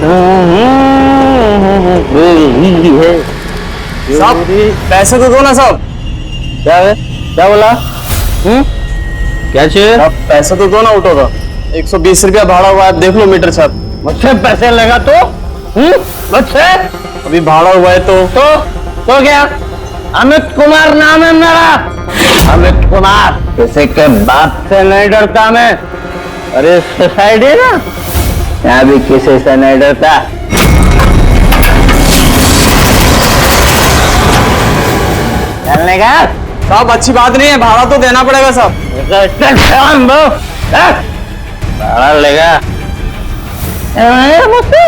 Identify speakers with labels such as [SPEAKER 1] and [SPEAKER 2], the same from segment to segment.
[SPEAKER 1] है
[SPEAKER 2] साहब पैसे तो दो ना साहब।
[SPEAKER 1] क्या है? क्या बोला? क्या चाहिए?
[SPEAKER 2] साहब पैसे तो दो ना ऑटो का। 120 रुपया भाड़ा हुआ है, देख लो मीटर साहब।
[SPEAKER 1] मुझसे पैसे लगा तो? मुझसे?
[SPEAKER 2] अभी भाड़ा हुआ है
[SPEAKER 1] तो क्या? अमित कुमार नाम है मेरा। अमित कुमार, किसी के बाप से नहीं डरता मैं। अरे सोसाइटी ना, यहाँ भी किसी से नहीं डरता। चलने का?
[SPEAKER 2] साहब अच्छी बात नहीं है, भाड़ा तो देना पड़ेगा साहब।
[SPEAKER 1] भाड़ा लेगा मुझसे?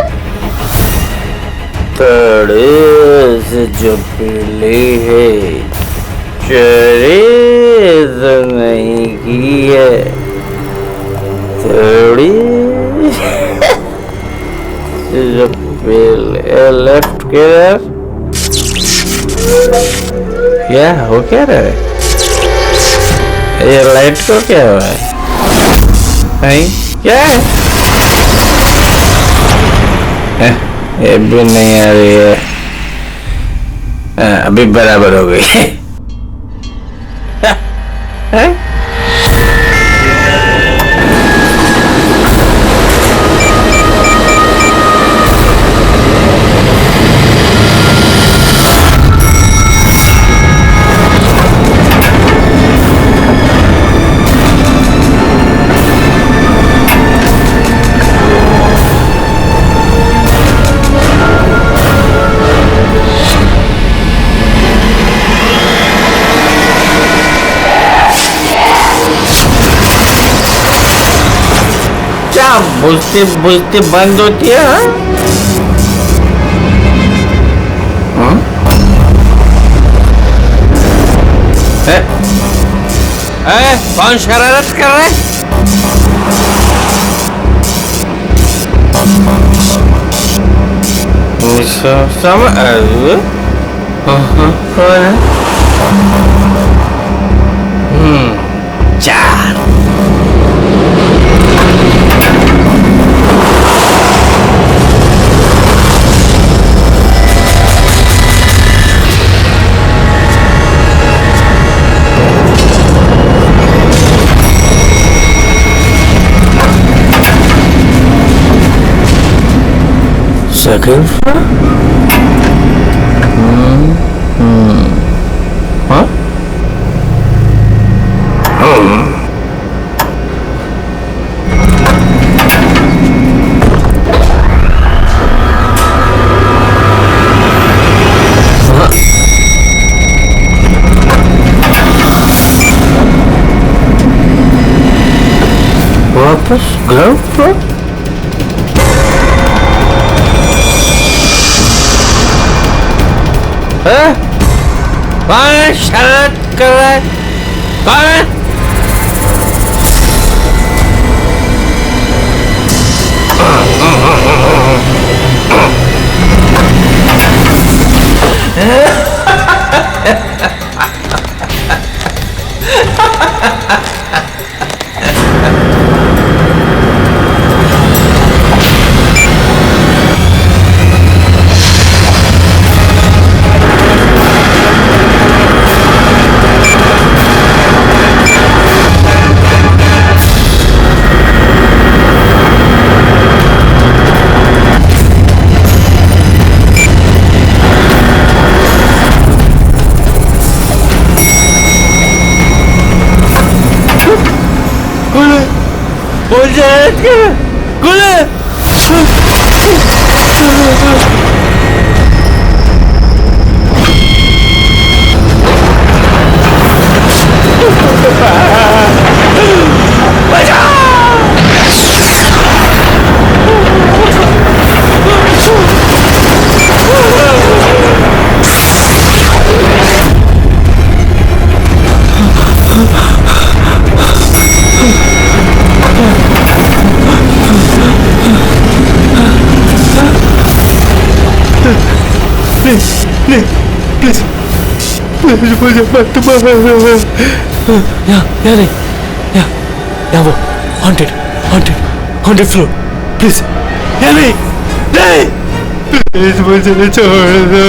[SPEAKER 1] थोड़ी से जो पीली है, चोरी तो नहीं की है, थोड़ी जो पीले लेफ्ट के क्या हो क्या रहा है? ये लाइट को क्या हुआ है? नहीं क्या है? ये भी नहीं आ रही है। अभी बराबर हो गई है। बुझते बुझते बंद होती है। कौन शरारत कर रहा है? चार सेकंड हाँ वापस ग्राउंड फ्लोर। कौन है शरारत कर रहा है? कौन है? मुझे मत मारो। यहाँ नहीं, यहाँ वो हॉन्टेड फ्लोर, प्लीज यहाँ नहीं।
[SPEAKER 3] प्लीज मुझे छोड़ दो।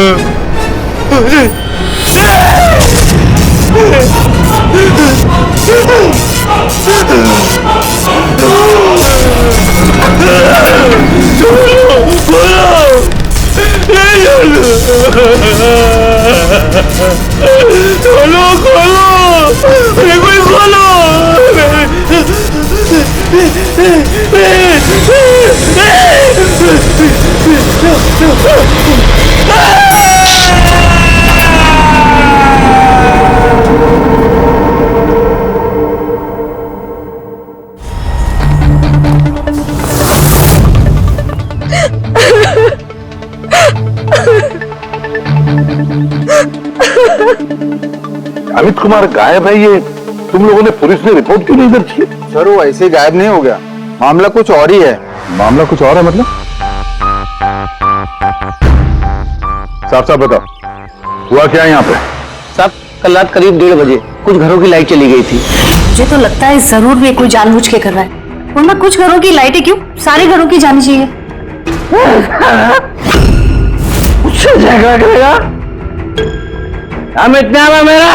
[SPEAKER 3] खोलो खोलो, अरे कोई खोलो।
[SPEAKER 4] अमित कुमार गायब है, ये तुम लोगों ने पुलिस ने रिपोर्ट क्यों नहीं दर्ज की?
[SPEAKER 5] सर वो ऐसे गायब नहीं हो गया, मामला कुछ और ही है।
[SPEAKER 4] मामला कुछ और है मतलब? साफ साफ बताओ, हुआ क्या है यहाँ पे?
[SPEAKER 1] साहब कल रात करीब 1:30 बजे कुछ घरों की लाइट चली गई थी।
[SPEAKER 6] मुझे तो लगता है जरूर भी कोई जानबूझ के कर रहा है, वरना कुछ घरों की लाइटें क्यों, सारे घरों की जानी चाहिए।
[SPEAKER 1] उससे झगड़ा करेगा? अमित नाम है मेरा,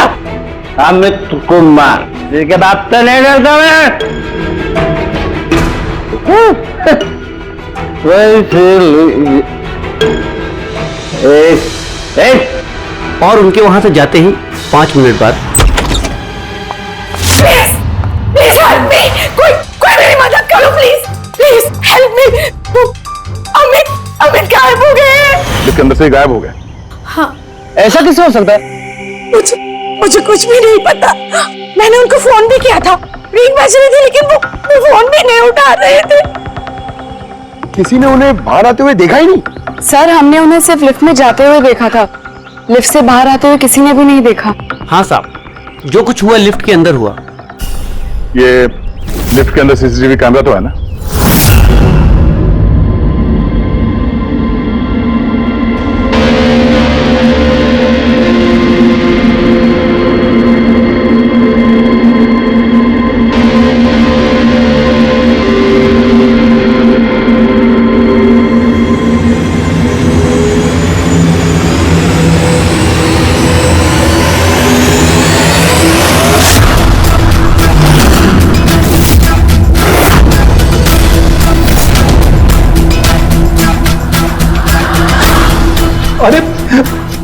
[SPEAKER 1] अमित कुमार, जिसके बाप से नहीं डरता मैं।
[SPEAKER 7] और उनके वहां से जाते ही 5 मिनट बाद
[SPEAKER 6] प्लीज हेल्प मी, कोई मेरी मदद करो please, please help me. Amit गायब हो गए।
[SPEAKER 4] इसके अंदर से ही गायब हो गए?
[SPEAKER 6] हाँ,
[SPEAKER 1] ऐसा कैसे हो सकता है?
[SPEAKER 6] मुझे कुछ भी नहीं पता। मैंने उनको फोन भी किया था, रिंग बज रही थी, लेकिन वो फोन भी नहीं उठा रहे थे।
[SPEAKER 5] किसी ने उन्हें बाहर आते हुए देखा ही नहीं?
[SPEAKER 8] सर हमने उन्हें सिर्फ लिफ्ट में जाते हुए देखा था, लिफ्ट से बाहर आते हुए किसी ने भी नहीं देखा।
[SPEAKER 7] हाँ साहब, जो कुछ हुआ लिफ्ट के अंदर हुआ।
[SPEAKER 4] ये लिफ्ट के अंदर सीसीटीवी कैमरा तो है ना?
[SPEAKER 3] अरे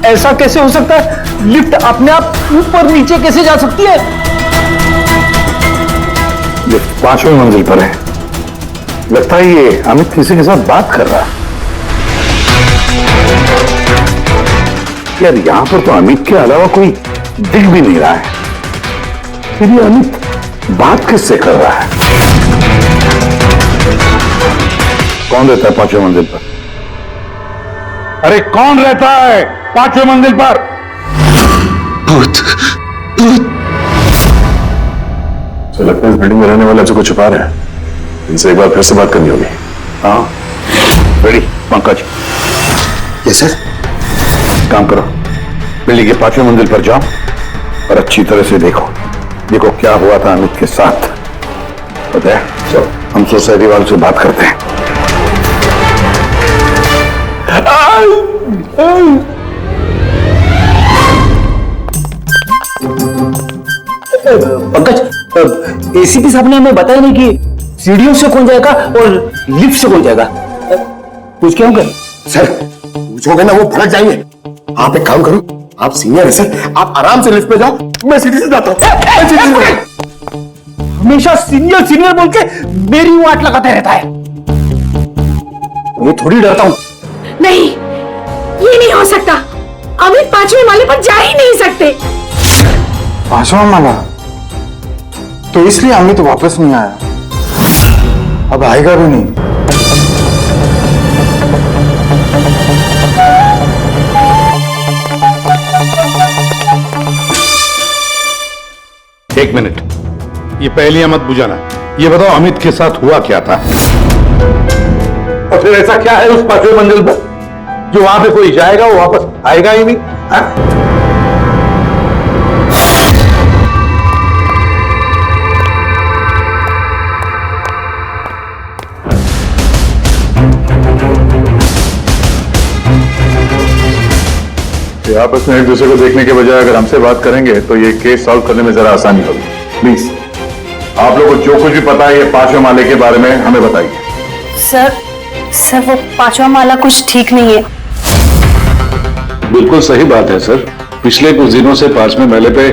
[SPEAKER 3] ऐसा कैसे हो सकता है? लिफ्ट अपने आप ऊपर नीचे कैसे जा सकती है?
[SPEAKER 4] लिफ्ट 5वीं मंजिल पर है। लगता है ये अमित किसी के साथ बात कर रहा है। यार यहां पर तो अमित के अलावा कोई दिख भी नहीं रहा है, फिर ये अमित बात किससे कर रहा है? कौन रहता है 5वीं मंजिल पर? अरे कौन रहता है 5वीं मंजिल पर?
[SPEAKER 3] भूत।
[SPEAKER 4] तो लगता है इस बिल्डिंग में रहने वाले से कुछ छुपा रहे हैं। इनसे एक बार फिर से बात करनी होगी। हाँ रेडी पंकज?
[SPEAKER 5] Yes sir.
[SPEAKER 4] काम करो, बिल्डिंग के 5वीं मंजिल पर जाओ और अच्छी तरह से देखो क्या हुआ था अमित के साथ। पता है, चलो हम सोसाइटी वालों से बात करते हैं।
[SPEAKER 3] पंकज, एसीपी साहब ने हमें बताया नहीं कि सीढ़ियों से कौन जाएगा और लिफ्ट से कौन जाएगा। कुछ क्या होगा?
[SPEAKER 5] सर पूछोगे ना वो भड़क जाएंगे। आप एक काम करो, आप सीनियर है सर, आप आराम से लिफ्ट पे जाओ, मैं सीढ़ी से जाता हूँ।
[SPEAKER 3] हमेशा सीनियर सीनियर बोल के मेरी वाट लगाते रहता है। मैं थोड़ी डरता हूँ।
[SPEAKER 6] नहीं, ये नहीं हो सकता। अमित 5वें माले पर जा ही नहीं सकते।
[SPEAKER 5] 5वां माला? तो इसलिए अमित वापस नहीं आया, अब आएगा भी नहीं।
[SPEAKER 4] एक मिनट, ये पहलियां मत बुझाना। ये बताओ अमित के साथ हुआ क्या था? और फिर ऐसा क्या है उस 5वीं मंजिल पर जो वहां पे कोई जाएगा वो वापस आएगा ही नहीं? हाँ? कि आपस में एक दूसरे को देखने के बजाय अगर हमसे बात करेंगे तो ये केस सॉल्व करने में जरा आसानी होगी। प्लीज आप लोगों को जो कुछ भी पता है ये 5वें माले के बारे में हमें बताइए।
[SPEAKER 6] सर वो 5वां माला कुछ ठीक नहीं है।
[SPEAKER 4] बिल्कुल सही बात है सर। पिछले कुछ दिनों से 5वें माले पे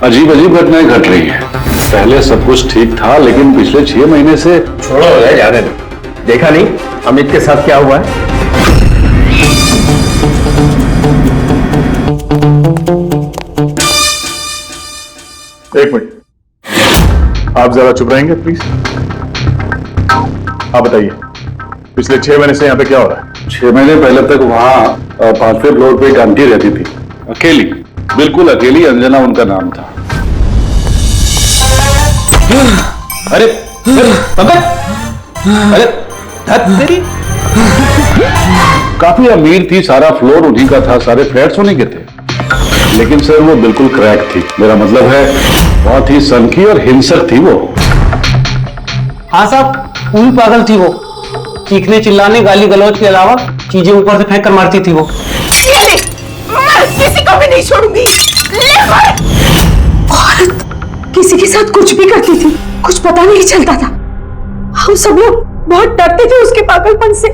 [SPEAKER 4] अजीब अजीब घटनाएं घट रही हैं। पहले सब कुछ ठीक था लेकिन पिछले 6 महीने से
[SPEAKER 5] छोड़ो यार, जाने दो। देखा नहीं अमित के साथ क्या हुआ है?
[SPEAKER 4] एक मिनट, आप जरा चुप रहेंगे प्लीज। आप बताइए पिछले 6 महीने से यहाँ पे क्या हो रहा है? 6 महीने पहले तक वहाँ 5वें फ्लोर पे एक आंटी रहती थी, अकेली, बिल्कुल अकेली। अंजना उनका नाम था।
[SPEAKER 3] अरे अरे तेरी
[SPEAKER 4] काफी अमीर थी, सारा फ्लोर उन्हीं का था, सारे फ्लैट्स उन्हीं के थे। लेकिन सर वो बिल्कुल क्रैक थी। मेरा मतलब है बहुत ही सनकी और हिंसक थी वो।
[SPEAKER 7] हाँ साहब, पूरी पागल थी वो। चीखने चिल्लाने गाली गलौज के अलावा चीजें ऊपर से फेंक कर मारती थी वो।
[SPEAKER 6] मैं किसी को भी नहीं छोड़ूंगी। औरत किसी के साथ कुछ भी करती थी, कुछ पता नहीं चलता था। हम सब लोग बहुत डरते थे उसके पागलपन से।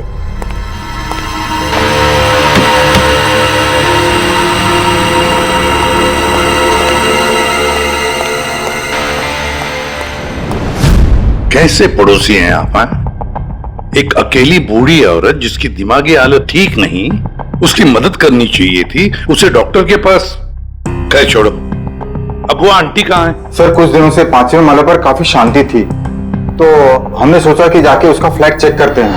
[SPEAKER 4] कैसे पड़ोसी हैं आप? एक अकेली बूढ़ी औरत जिसकी दिमागी हालत ठीक नहीं, उसकी मदद करनी चाहिए थी, उसे डॉक्टर के पास कह छोड़ो। अब वो आंटी कहाँ है?
[SPEAKER 9] सर कुछ दिनों से 5वें माले पर काफी शांति थी, तो हमने सोचा कि जाके उसका फ्लैट चेक करते हैं।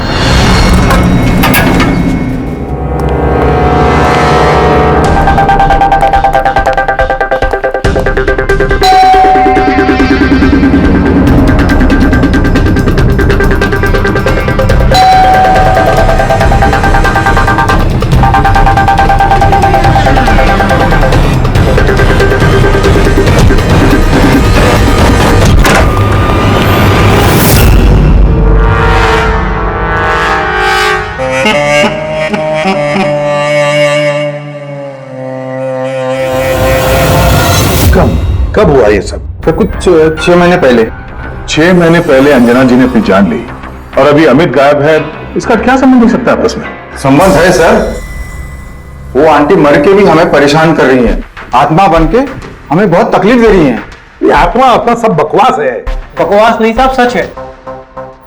[SPEAKER 4] कब हुआ ये सब?
[SPEAKER 9] फिर कुछ 6 महीने पहले।
[SPEAKER 4] 6 महीने पहले अंजना जी ने अपनी जान ली और अभी अमित गायब है। इसका क्या संबंध हो सकता है आपस में?
[SPEAKER 9] संबंध है सर। वो आंटी मर के भी हमें परेशान कर रही हैं, आत्मा बन के हमें बहुत तकलीफ दे रही हैं।
[SPEAKER 4] ये आत्मा अपना सब बकवास है।
[SPEAKER 7] बकवास नहीं साहब, सच है।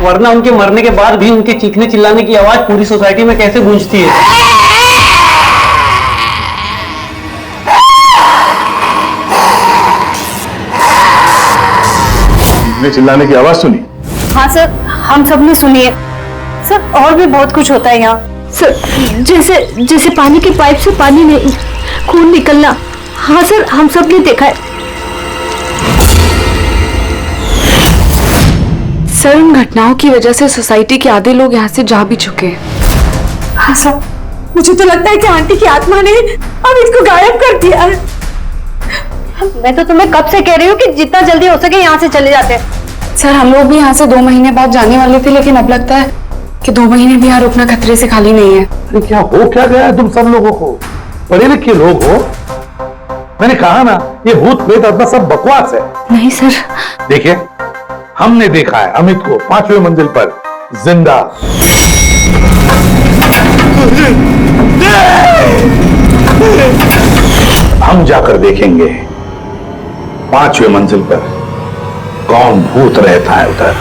[SPEAKER 7] वरना उनके मरने के बाद भी उनके चीखने चिल्लाने की आवाज पूरी सोसाइटी में कैसे गूंजती है।
[SPEAKER 4] चिल्लाने की आवाज सुनी?
[SPEAKER 6] हाँ सर, हम सब ने सुनी है सर। और भी बहुत कुछ होता है यहाँ सर, जैसे पानी के पाइप से पानी नहीं, खून निकलना। हाँ सर, हम सब ने देखा है।
[SPEAKER 8] सर उन घटनाओं की वजह से सोसाइटी के आधे लोग यहाँ से जा भी चुके हैं।
[SPEAKER 6] हाँ सर, मुझे तो लगता है कि आंटी की आत्मा ने अमित को गायब कर दिया है। मैं तो तुम्हें कब से कह रही हूँ कि जितना जल्दी हो सके यहाँ से चले जाते हैं।
[SPEAKER 8] सर हम लोग भी यहाँ से 2 महीने बाद जाने वाले थे, लेकिन अब लगता है कि 2 महीने भी यहाँ रुकना खतरे से खाली नहीं है।
[SPEAKER 4] अरे क्या हो क्या गया है तुम सब लोगों को? पढ़े लिखे लोग हो। मैंने कहा ना ये भूत प्रेत अपना सब बकवास है।
[SPEAKER 8] नहीं सर।
[SPEAKER 4] देखिए हमने देखा है अमित को 5वें मंजिल पर जिंदा। हम जाकर देखेंगे 5वें मंजिल पर कौन भूत रहता है उधर।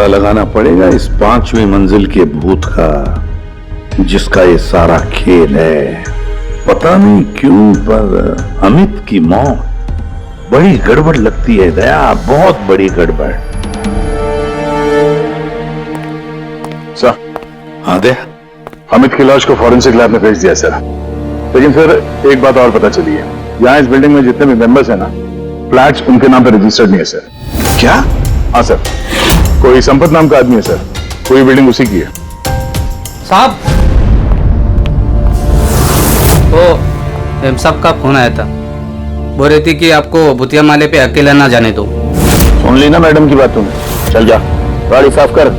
[SPEAKER 4] पता लगाना पड़ेगा इस 5वीं मंजिल के भूत का, जिसका ये सारा खेल है। पता नहीं क्यों पर अमित की मौत बड़ी गड़बड़ लगती है दया, बहुत बड़ी गड़बड़।
[SPEAKER 9] सर,
[SPEAKER 4] हाँ दया,
[SPEAKER 9] अमित की लाश को फॉरेंसिक लैब में भेज दिया सर। लेकिन सर एक बात और पता चली है, यहाँ इस बिल्डिंग में जितने भी मेंबर्स हैं ना, फ्लैट्स उनके नाम पे रजिस्टर्ड नहीं है सर।
[SPEAKER 4] क्या?
[SPEAKER 9] हाँ सर, कोई संपत नाम का आदमी है सर, पूरी बिल्डिंग उसी की है।
[SPEAKER 7] साहब, तो एम साहब का फोन आया था, बोल रही थी कि आपको भूतिया माले पे अकेला ना जाने दो।
[SPEAKER 1] सुन ली ना मैडम की बात तुमने? चल जा, गाड़ी साफ कर,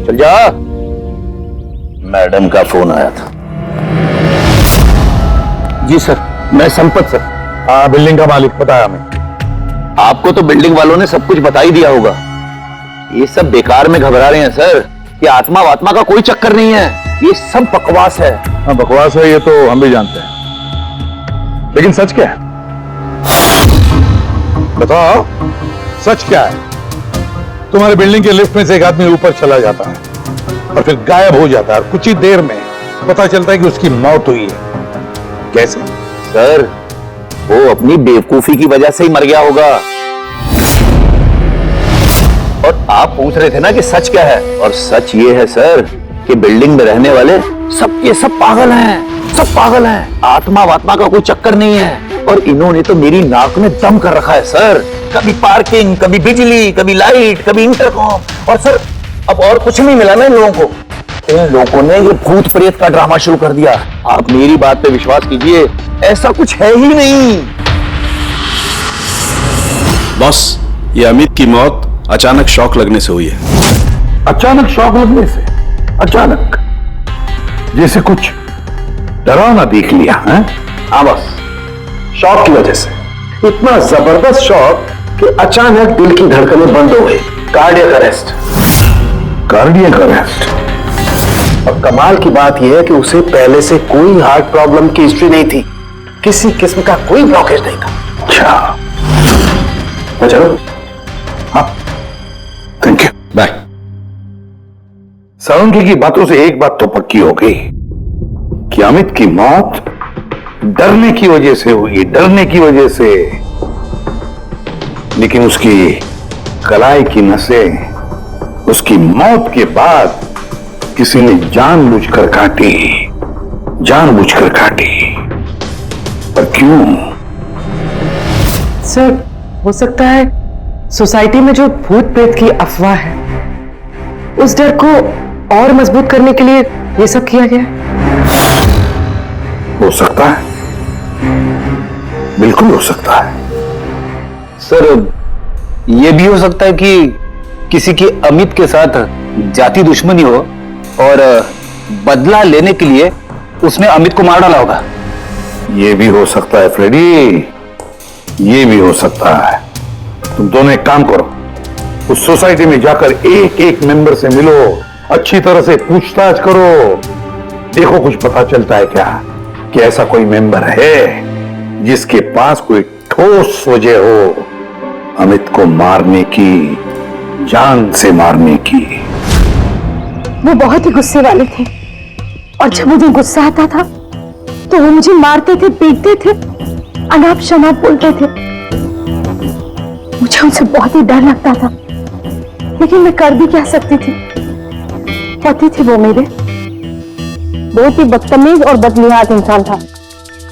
[SPEAKER 1] चल जा। मैडम का फोन आया था। जी सर, मैं संपत सर।
[SPEAKER 9] हाँ, बिल्डिंग का मालिक बताया हमें।
[SPEAKER 1] आपको तो बिल्डिंग वालों ने सब कुछ बता ही दिया होगा। ये सब बेकार में घबरा रहे हैं सर। ये आत्मा वात्मा का कोई चक्कर नहीं है, ये सब बकवास है।
[SPEAKER 9] हाँ, बकवास है ये तो हम भी जानते हैं, लेकिन सच क्या है? बताओ, सच क्या है? तुम्हारे बिल्डिंग के लिफ्ट में से एक आदमी ऊपर चला जाता है और फिर गायब हो जाता है, और कुछ ही देर में पता चलता है कि उसकी मौत हुई है। कैसे?
[SPEAKER 1] सर, वो अपनी बेवकूफी की वजह से ही मर गया होगा। और आप पूछ रहे थे ना कि सच क्या है, और सच ये है सर कि बिल्डिंग में रहने वाले सब के सब पागल हैं, सब पागल हैं। आत्मा वात्मा का कोई चक्कर नहीं है। और इन्होंने तो मेरी नाक में दम कर रखा है सर। कभी पार्किंग, कभी बिजली, कभी लाइट, कभी इंटरकॉम, और सर अब और कुछ नहीं मिला ना इन लोगों को। इन लोगों ने ये भूत प्रेत का ड्रामा शुरू कर दिया। आप मेरी बात पे विश्वास कीजिए, ऐसा कुछ है ही नहीं।
[SPEAKER 10] बॉस, ये अमित की मौत अचानक शॉक लगने से हुई है।
[SPEAKER 4] अचानक शॉक लगने से? अचानक जैसे कुछ डरावना देख लिया है?
[SPEAKER 5] हाँ बस, शॉक की वजह से। इतना जबरदस्त शॉक कि अचानक दिल की धड़कनें बंद हो गई, कार्डियक अरेस्ट।
[SPEAKER 4] Cardiac arrest?
[SPEAKER 5] और कमाल की बात यह है कि उसे पहले से कोई हार्ट प्रॉब्लम की हिस्ट्री नहीं थी, किसी किस्म का कोई ब्लॉकेज नहीं था।
[SPEAKER 4] अच्छा,
[SPEAKER 5] मैं चलो?
[SPEAKER 4] हाँ, थैंक यू, बाय। सारंगी की बातों से एक बात तो पक्की हो गई कि अमित की मौत डरने की वजह से हुई, डरने की वजह से। लेकिन उसकी कलाई की नसें उसकी मौत के बाद किसी ने जानबूझकर काटी, जानबूझकर काटी। पर क्यों?
[SPEAKER 11] सर, हो सकता है सोसाइटी में जो भूत प्रेत की अफवाह है, उस डर को और मजबूत करने के लिए ये सब किया गया।
[SPEAKER 4] हो सकता है, बिल्कुल हो सकता है।
[SPEAKER 3] सर, ये भी हो सकता है कि किसी की अमित के साथ जाति दुश्मनी हो और बदला लेने के लिए उसने अमित को मार डाला होगा।
[SPEAKER 4] ये भी हो सकता है फ्रेडी, ये भी हो सकता है। तुम दोनों एक काम करो, उस सोसाइटी में जाकर एक एक मेंबर से मिलो, अच्छी तरह से पूछताछ करो, देखो कुछ पता चलता है क्या कि ऐसा कोई मेंबर है जिसके पास कोई ठोस वजह हो अमित को मारने की, जान से मारने की।
[SPEAKER 6] वो बहुत ही गुस्से वाले थे, और जब मुझे गुस्सा आता था तो वो मुझे मारते थे, पीटते थे, अनाप शनाप बोलते थे। मुझे उनसे बहुत ही डर लगता था, लेकिन मैं कर भी क्या सकती थी। पति थे वो मेरे, बहुत ही बदतमीज और बदलिहाज इंसान था।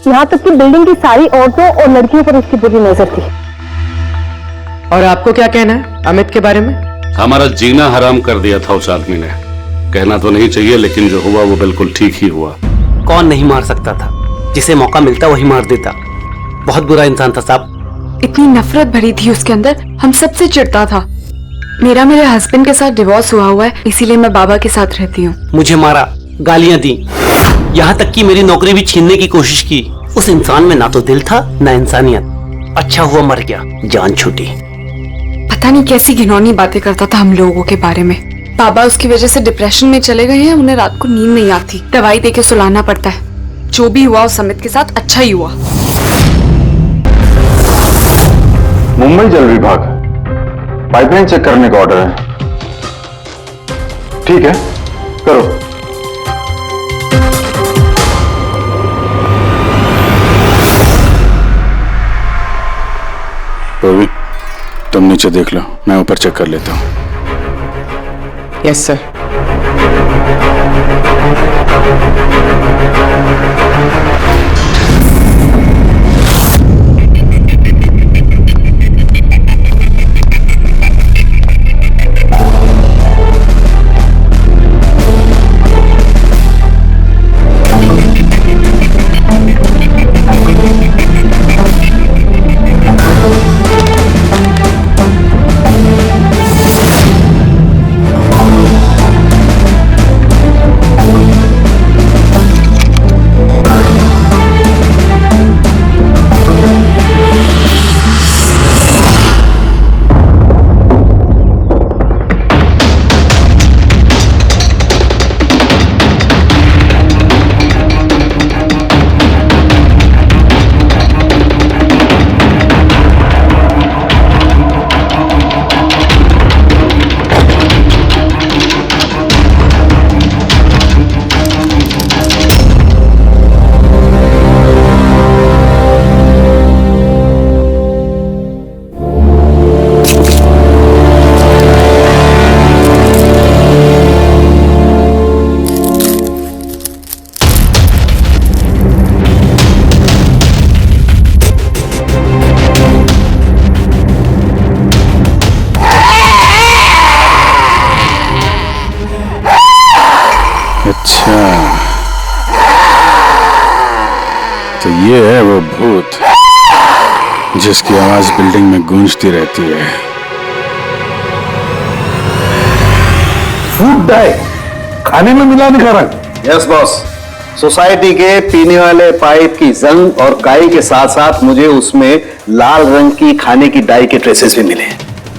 [SPEAKER 6] यहाँ तक कि बिल्डिंग की सारी औरतों और लड़कियों पर उसकी बुरी नजर थी।
[SPEAKER 11] और आपको क्या कहना है अमित के बारे में?
[SPEAKER 10] हमारा जीना हराम कर दिया था उस आदमी ने। कहना तो नहीं चाहिए, लेकिन जो हुआ वो बिल्कुल ठीक ही हुआ।
[SPEAKER 7] कौन नहीं मार सकता था? जिसे मौका मिलता वही मार देता। बहुत बुरा इंसान था साहब।
[SPEAKER 8] इतनी नफरत भरी थी उसके अंदर, हम सबसे चिढ़ता था। मेरे हस्बैंड के साथ डिवोर्स हुआ है, इसीलिए मैं बाबा के साथ रहती हूँ।
[SPEAKER 7] मुझे मारा, गालियां दी, यहाँ तक कि मेरी नौकरी भी छीनने की कोशिश की। उस इंसान में ना तो दिल था ना इंसानियत। अच्छा हुआ मर गया, जान छूटी।
[SPEAKER 8] पता नहीं कैसी घिनौनी बातें करता था हम लोगों के बारे में। बाबा उसकी वजह से डिप्रेशन में चले गए हैं, उन्हें रात को नींद नहीं आती, दवाई देके सुलाना पड़ता है। जो भी हुआ उस अमित के साथ अच्छा ही हुआ।
[SPEAKER 9] मुंबई जल विभाग पाइपलाइन चेक करने का ऑर्डर है।
[SPEAKER 4] ठीक है, करो।
[SPEAKER 10] पूर्वी, तुम नीचे देख लो, मैं ऊपर चेक कर लेता हूँ।
[SPEAKER 11] Yes sir.
[SPEAKER 10] अच्छा, तो ये है वो भूत जिसकी आवाज बिल्डिंग में गूंजती रहती है।
[SPEAKER 9] फूड डाई खाने में मिलाने का रंग।
[SPEAKER 3] यस बॉस, सोसाइटी के पीने वाले पाइप की जंग और काई के साथ साथ मुझे उसमें लाल रंग की खाने की डाई के ट्रेसेस भी मिले।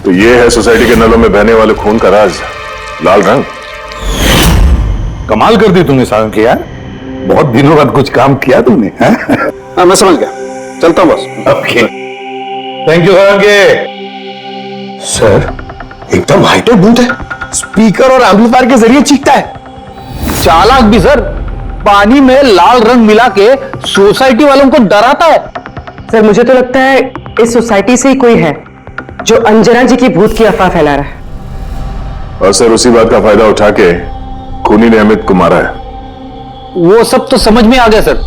[SPEAKER 4] तो ये है सोसाइटी के नलों में बहने वाले खून का राज, लाल रंग।
[SPEAKER 9] कमाल कर दी तुमने सावन के यार, बहुत दिनों बाद कुछ काम किया तुमने।
[SPEAKER 3] हाँ मैं समझ गया, चलता हूं बॉस।
[SPEAKER 9] ओके, थैंक यू सावन के।
[SPEAKER 5] सर एकदम हाईटेक भूत है, स्पीकर और एम्पलीफायर के जरिए चीखता है।
[SPEAKER 3] चालाक भी सर, पानी में लाल रंग मिला के सोसाइटी वालों को डराता है।
[SPEAKER 11] सर मुझे तो लगता है इस सोसाइटी से ही कोई है जो अंजना जी की भूत की अफवाह फैला रहा है।
[SPEAKER 4] और सर उसी बात का फायदा उठा के खूनी ने अमित को मारा है।
[SPEAKER 3] वो सब तो समझ में आ गया सर,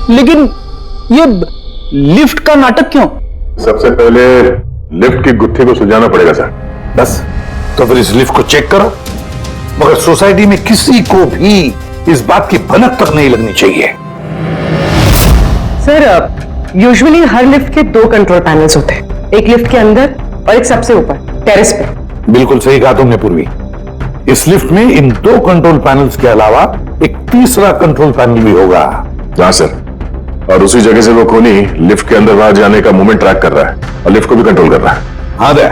[SPEAKER 3] लेकिन ये लिफ्ट का नाटक क्यों?
[SPEAKER 4] सबसे पहले लिफ्ट की गुत्थी को सुलझाना पड़ेगा सर।
[SPEAKER 9] बस, तो फिर इस लिफ्ट को चेक करो, मगर सोसाइटी में किसी को भी इस बात की भनक तक नहीं लगनी चाहिए।
[SPEAKER 11] सर यूजुअली हर लिफ्ट के 2 कंट्रोल पैनल्स होते हैं, एक लिफ्ट के अंदर और एक सबसे ऊपर टेरेस पे।
[SPEAKER 9] बिल्कुल सही कहा तुमने पूर्वी, इस लिफ्ट में इन 2 कंट्रोल पैनल्स के अलावा एक तीसरा कंट्रोल पैनल भी होगा।
[SPEAKER 4] हाँ सर, और उसी जगह से वो खूनी लिफ्ट के अंदर बाहर जाने का मूवमेंट ट्रैक कर रहा है और लिफ्ट को भी कंट्रोल कर रहा है।
[SPEAKER 9] हाँ दे,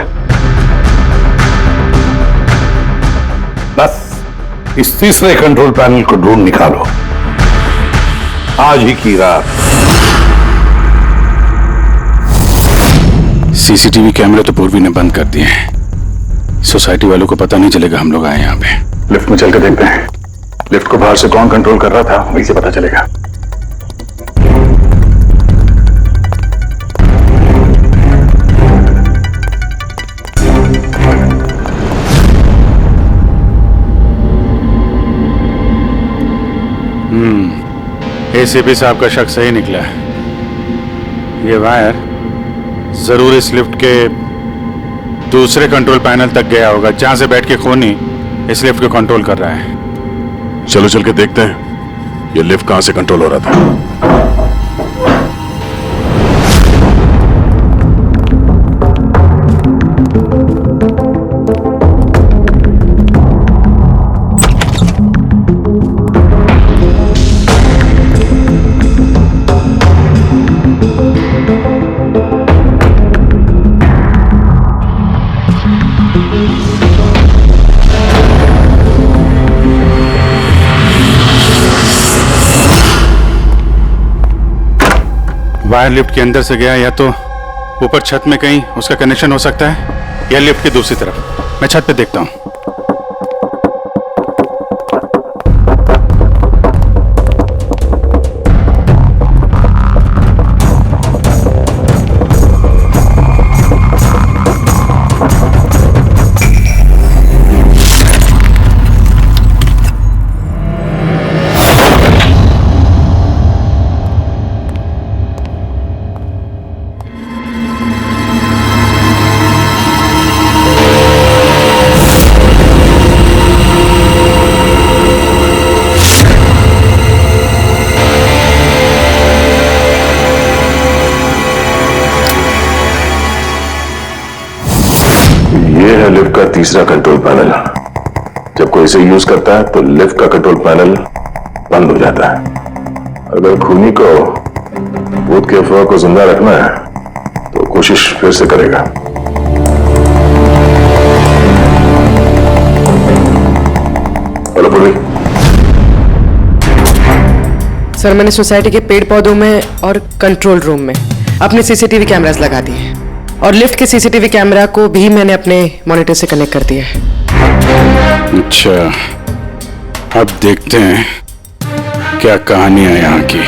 [SPEAKER 9] बस इस तीसरे कंट्रोल पैनल को ढूंढ निकालो आज ही की रात।
[SPEAKER 10] सीसीटीवी कैमरे तो पूर्वी ने बंद कर दिए हैं, सोसाइटी वालों को पता नहीं चलेगा हम लोग आए यहाँ पे।
[SPEAKER 4] लिफ्ट में चलकर देखते हैं, लिफ्ट को बाहर से कौन कंट्रोल कर रहा था वहीं से पता चलेगा।
[SPEAKER 10] एसीपी साहब का शक सही निकला है, ये वायर जरूर इस लिफ्ट के दूसरे कंट्रोल पैनल तक गया होगा, जहां से बैठ के खूनी इस लिफ्ट को कंट्रोल कर रहा है।
[SPEAKER 4] चलो चल के देखते हैं ये लिफ्ट कहां से कंट्रोल हो रहा था।
[SPEAKER 10] वायर लिफ्ट के अंदर से गया, या तो ऊपर छत में कहीं उसका कनेक्शन हो सकता है, या लिफ्ट की दूसरी तरफ। मैं छत पे देखता हूं।
[SPEAKER 5] लिफ्ट का तीसरा कंट्रोल पैनल। जब कोई इसे यूज करता है तो लिफ्ट का कंट्रोल पैनल बंद हो जाता है। अगर खूनी को भूत के अफवाह को जिंदा रखना है तो कोशिश फिर से करेगा। हेलो पूर्वी।
[SPEAKER 11] सर, मैंने सोसाइटी के पेड़ पौधों में और कंट्रोल रूम में अपने सीसीटीवी कैमरास लगा दिए और लिफ्ट के सीसीटीवी कैमरा को भी मैंने अपने मॉनिटर से कनेक्ट कर दिया है।
[SPEAKER 10] अच्छा, अब देखते हैं क्या कहानी है यहाँ की।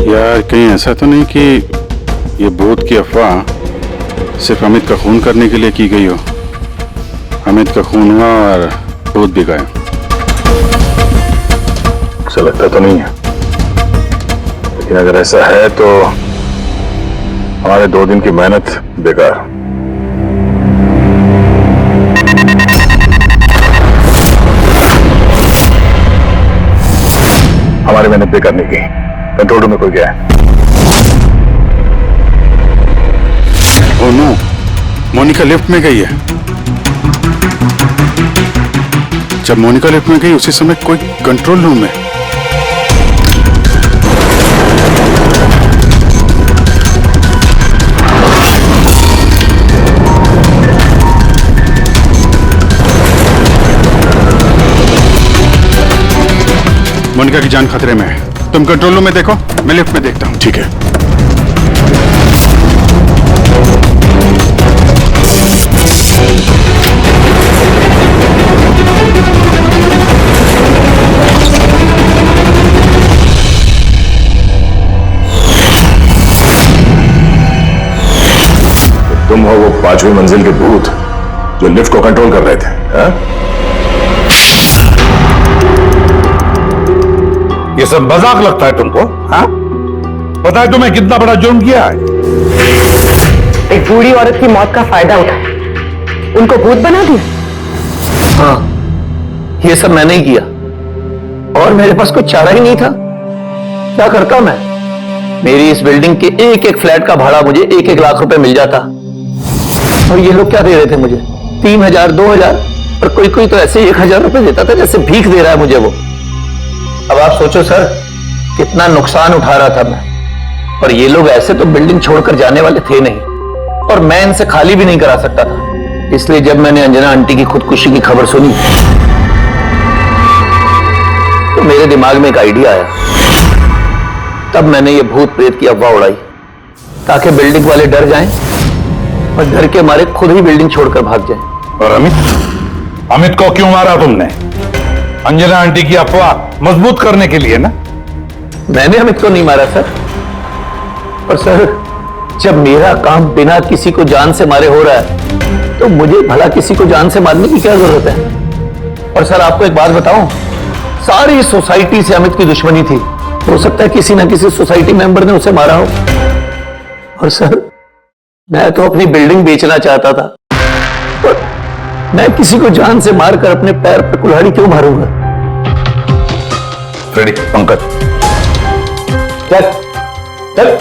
[SPEAKER 10] यार, कहीं ऐसा तो नहीं कि ये भूत की अफवाह सिर्फ अमित का खून करने के लिए की गई हो? अमित का खून हुआ और भूत भी गए।
[SPEAKER 5] ऐसा लगता तो नहीं है, लेकिन अगर ऐसा है तो हमारे 2 दिन की मेहनत बेकार। हमारी मेहनत बेकार नहीं की। कंट्रोल रूम में कोई गया है?
[SPEAKER 10] ओह नो, मोनिका लिफ्ट में गई है। जब मोनिका लिफ्ट में गई उसी समय कोई कंट्रोल रूम में। मोनिका की जान खतरे में है। तुम कंट्रोल रूम में देखो, मैं लिफ्ट में देखता हूं।
[SPEAKER 5] ठीक है। तुम हो वो 5वीं मंजिल के भूत जो लिफ्ट को कंट्रोल कर रहे थे, हाँ?
[SPEAKER 9] ये सब मजाक लगता है तुमको? हाँ? पता है तुम्हें कितना बड़ा जुर्म किया है?
[SPEAKER 11] एक बूढ़ी औरत की मौत का फायदा उठाया, उनको भूत बना दिया।
[SPEAKER 3] हाँ, ये सब मैंने ही किया और मेरे पास कुछ चारा ही नहीं था। क्या करता मैं? मेरी इस बिल्डिंग के एक एक फ्लैट का भाड़ा मुझे 1-1 लाख रुपए मिल जाता और ये लोग क्या दे रहे थे मुझे? 3,000, 2,000 और कोई कोई तो ऐसे 1,000 रुपए देता था जैसे भीख दे रहा है मुझे वो। अब आप सोचो सर, कितना नुकसान उठा रहा था मैं। और ये लोग ऐसे तो बिल्डिंग छोड़कर जाने वाले थे नहीं और मैं इनसे खाली भी नहीं करा सकता था। इसलिए जब मैंने अंजना आंटी की खुदकुशी की खबर सुनी तो मेरे दिमाग में एक आइडिया आया। तब मैंने ये भूत प्रेत की अफवाह उड़ाई ताकि बिल्डिंग वाले डर जाएं और डर के मारे खुद ही बिल्डिंग छोड़कर भाग जाएं।
[SPEAKER 9] और अमित को क्यों मारा तुमने? अंजना आंटी की अफवाह मजबूत करने के लिए ना?
[SPEAKER 3] मैंने अमित को नहीं मारा सर। और सर, जब मेरा काम बिना किसी को जान से मारे हो रहा है तो मुझे भला किसी को जान से मारने की क्या जरूरत है? और सर, आपको एक बात बताऊं, सारी सोसाइटी से अमित की दुश्मनी थी। हो सकता है किसी ना किसी सोसाइटी मेंबर ने उसे मारा हो। और सर, मैं तो अपनी बिल्डिंग बेचना चाहता था, पर मैं किसी को जान से मारकर अपने पैर पर कुल्हाड़ी क्यों मारूंगा?
[SPEAKER 9] रेडी पंकज,
[SPEAKER 3] चल चल।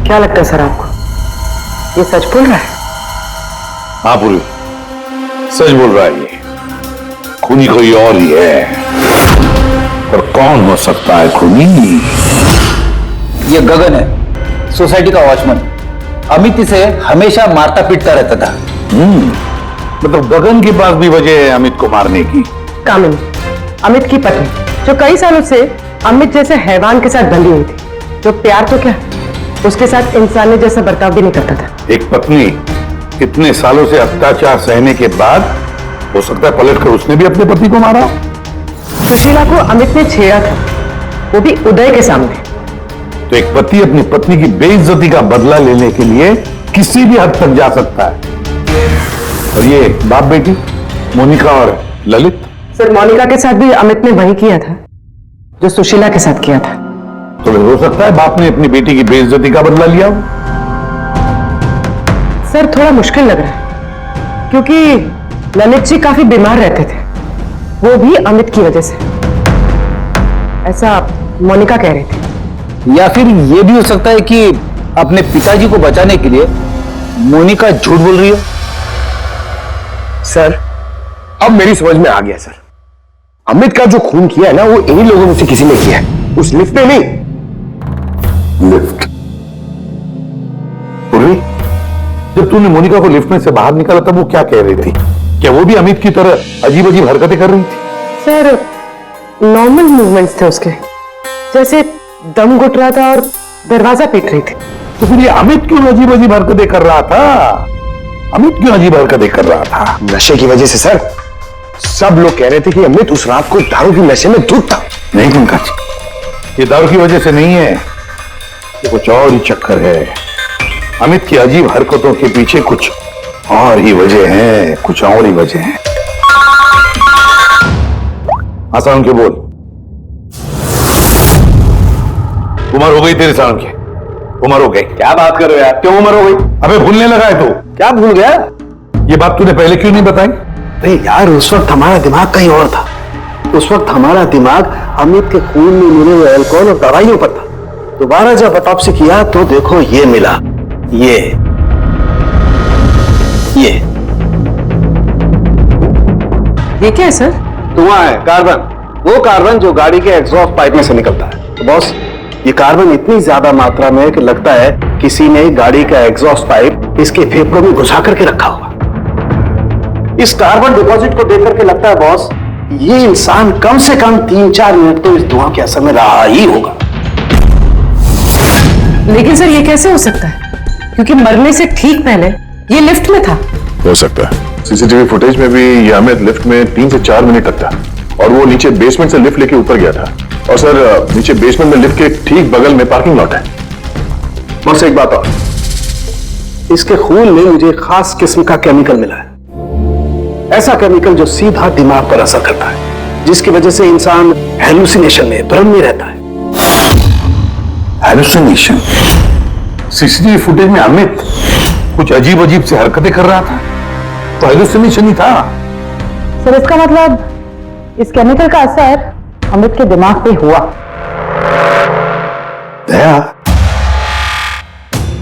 [SPEAKER 11] क्या लगता है सर आपको, ये सच बोल रहा है?
[SPEAKER 9] हाँ पूरी सच बोल रहा है। ये खूनी कोई और ही है, पर कौन हो सकता है खूनी?
[SPEAKER 3] ये गगन है, सोसाइटी का वॉचमैन। अमित इसे हमेशा मारता पीटता रहता था।
[SPEAKER 9] मतलब गगन के पास भी वजह है अमित को मारने की।
[SPEAKER 11] कामिनी, अमित की पत्नी जो कई सालों से अमित जैसे हैवान के साथ बंधी हुई थी, जो प्यार तो क्या उसके साथ इंसानी जैसा बर्ताव भी नहीं करता था।
[SPEAKER 9] एक पत्नी इतने सालों से अत्याचार सहने के बाद हो सकता है पलट कर उसने भी अपने पति को मारा।
[SPEAKER 11] सुशीला को अमित ने छेड़ा था, वो भी उदय के सामने।
[SPEAKER 9] तो एक पति अपनी पत्नी की बेइज्जती का बदला लेने के लिए किसी भी हद तक जा सकता है। और ये बाप बेटी मोनिका और ललित,
[SPEAKER 11] सर मोनिका के साथ भी अमित ने वही किया था जो सुशीला के साथ किया था।
[SPEAKER 9] तो फिर हो सकता है बाप ने अपनी बेटी की बेइज्जती का बदला लिया हो।
[SPEAKER 11] सर थोड़ा मुश्किल लग रहा है क्योंकि ललित जी काफी बीमार रहते थे, वो भी अमित की वजह से, ऐसा मोनिका कह रही थी।
[SPEAKER 3] या फिर यह भी हो सकता है कि अपने पिताजी को बचाने के लिए मोनिका झूठ बोल रही हो।
[SPEAKER 12] सर अब मेरी समझ में आ गया सर, अमित का जो खून किया है ना वो इन्हीं लोगों में से किसी ने किया है, उस लिफ्ट में नहीं।
[SPEAKER 9] लिफ्ट? पूर्वी, जब तूने मोनिका को लिफ्ट में से बाहर निकाला तब वो क्या कह रही थी? क्या वो भी अमित की तरह अजीब अजीब हरकतें कर रही थी?
[SPEAKER 11] सर नॉर्मल मूवमेंट्स थे उसके, जैसे दम घुट रहा था और दरवाजा पीट रही थी।
[SPEAKER 9] तो फिर ये अमित क्यों अजीब अजीब हरकतें कर रहा था? अमित क्यों अजीब हरकतें कर रहा था?
[SPEAKER 12] नशे की वजह से सर। सब लोग कह रहे थे कि अमित उस रात को दारू की नशे में धुत था।
[SPEAKER 9] नहीं पंकज, ये दारू की वजह से नहीं है, ये कुछ और ही चक्कर है। अमित की अजीब हरकतों के पीछे कुछ और ही वजह है, कुछ और ही वजह है। आसान के बोल। उम्र हो गई तेरे सालों की, उम्र हो गई।
[SPEAKER 12] क्या बात कर रहे हो यार, क्यों उम्र हो गई?
[SPEAKER 9] अबे भूलने लगा है तू?
[SPEAKER 12] क्या भूल गया?
[SPEAKER 9] ये बात तूने पहले क्यों नहीं बताई?
[SPEAKER 12] अरे यार उस वक्त हमारा दिमाग कहीं और था। उस वक्त हमारा दिमाग अमित के खून में मिले हुए अल्कोहल और दवाइयों पर था। दोबारा जब ऑटोप्सी किया तो देखो ये मिला, ये
[SPEAKER 11] क्या है सर?
[SPEAKER 12] धुआं है, कार्बन। वो कार्बन जो गाड़ी के एग्जॉस्ट पाइप में से निकलता है। तो बॉस ये कार्बन इतनी ज्यादा मात्रा में कि लगता है किसी ने गाड़ी का एग्जॉस्ट पाइप इसके फेफड़ों में घुसा करके रखा होगा। इस कार्बन डिपॉजिट को देख करके लगता है बॉस ये इंसान कम से कम 3-4 मिनट तो इस धुआं के असर में रहा ही होगा।
[SPEAKER 11] लेकिन सर ये कैसे हो सकता है, क्योंकि मरने से ठीक पहले ये लिफ्ट में था।
[SPEAKER 5] हो सकता है। सीसीटीवी फुटेज में भी ये अमित लिफ्ट में 3 से 4 मिनट तक था और वो नीचे बेसमेंट से लिफ्ट लेके ऊपर गया था। और सर नीचे बेसमेंट में लिफ्ट के ठीक बगल में पार्किंग लॉट है। बस एक बात और, इसके खून में मुझे खास किस्म का केमिकल मिला है। ऐसा केमिकल जो सीधा दिमाग पर असर करता है, जिसकी वजह से इंसान हेलुसिनेशन में, भ्रम में रहता है।
[SPEAKER 9] हेलुसिनेशन? सीसीटीवी फुटेज में अमित कुछ अजीब अजीब से हरकतें कर रहा था, तो हेलुसिनेशन ही था।
[SPEAKER 6] सर इसका मतलब इस केमिकल का असर अमित के दिमाग पे हुआ।
[SPEAKER 9] दया,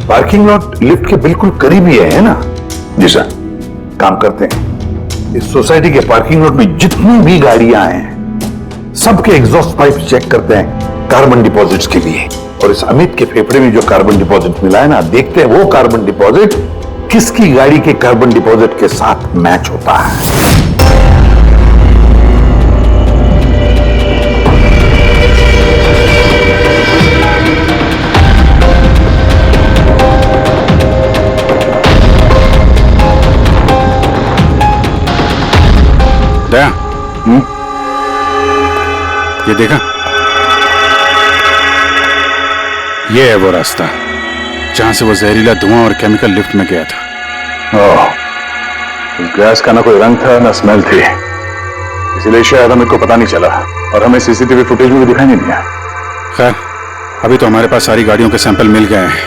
[SPEAKER 9] पार्किंग लॉट लिफ्ट के बिल्कुल करीब ही है ना? जी सर। काम करते हैं, इस सोसाइटी के पार्किंग लॉट में जितनी भी गाड़ियां हैं सबके एग्जॉस्ट पाइप चेक करते हैं कार्बन डिपॉजिट्स के लिए। और इस अमित के फेफड़े में जो कार्बन डिपॉजिट मिला है ना, देखते हैं वो कार्बन डिपॉजिट किसकी गाड़ी के कार्बन डिपॉजिट के साथ मैच होता है।
[SPEAKER 10] दया, ये देखा, ये है वो रास्ता जहां से वो जहरीला धुआं और केमिकल लिफ्ट में गया था।
[SPEAKER 5] ओह, उस गैस का ना कोई रंग था ना स्मेल थी, इसलिए शायद हमें को पता नहीं चला और हमें सीसीटीवी फुटेज में भी दिखाई नहीं दिया।
[SPEAKER 10] खैर, अभी तो हमारे पास सारी गाड़ियों के सैंपल मिल गए हैं।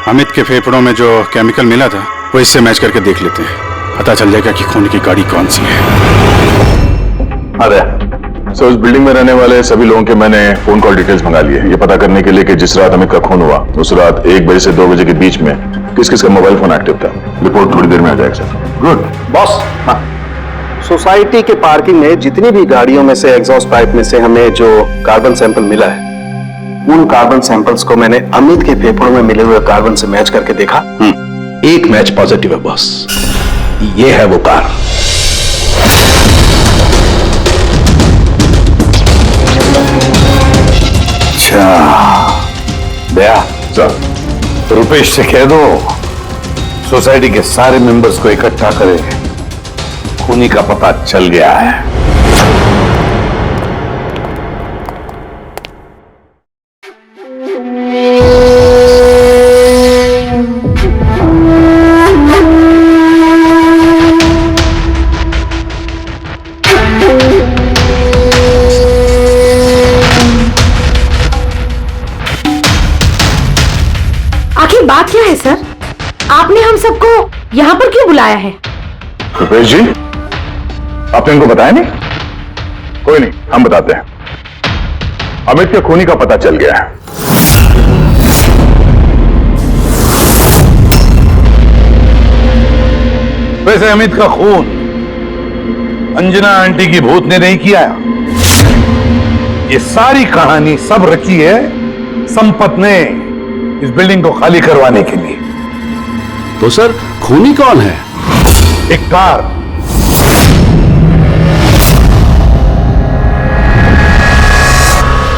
[SPEAKER 10] अमित के फेफड़ों में जो केमिकल मिला था वो इससे मैच करके देख लेते हैं, पता चल जाएगा कि खून की गाड़ी कौन सी है।
[SPEAKER 5] अरे सो उस बिल्डिंग में रहने वाले सभी लोगों के मैंने फोन कॉल डिटेल्स मंगा लिए, ये पता करने के लिए कि जिस रात अमित का खून हुआ उस रात 1 बजे से 2 बजे के बीच में किस किस का मोबाइल फोन एक्टिव था। रिपोर्ट थोड़ी देर में आ जाएगा सर।
[SPEAKER 9] Good
[SPEAKER 12] boss. हाँ, सोसाइटी के पार्किंग में जितनी भी गाड़ियों में से एग्जॉस्ट पाइप में से हमें जो कार्बन सैंपल मिला है, उन कार्बन सैंपल्स को मैंने अमित के फेफड़ों में मिले हुए कार्बन से मैच करके देखा। एक मैच पॉजिटिव है बॉस।
[SPEAKER 5] ये है वो कार।
[SPEAKER 9] अच्छा दया
[SPEAKER 5] सर,
[SPEAKER 9] रुपेश से कह दो सोसाइटी के सारे मेंबर्स को इकट्ठा करे, खूनी का पता चल गया है।
[SPEAKER 6] आखिर बात क्या है सर? आपने हम सबको यहाँ पर क्यों बुलाया है?
[SPEAKER 5] रुपेश जी, आपने इनको बताया नहीं? कोई नहीं, हम बताते हैं। अमित के खूनी का पता चल गया है।
[SPEAKER 9] वैसे अमित का खून अंजना आंटी की भूत ने नहीं किया। ये सारी कहानी सब रची है संपत ने इस बिल्डिंग को खाली करवाने के लिए।
[SPEAKER 10] तो सर खूनी कौन है?
[SPEAKER 9] एक कार,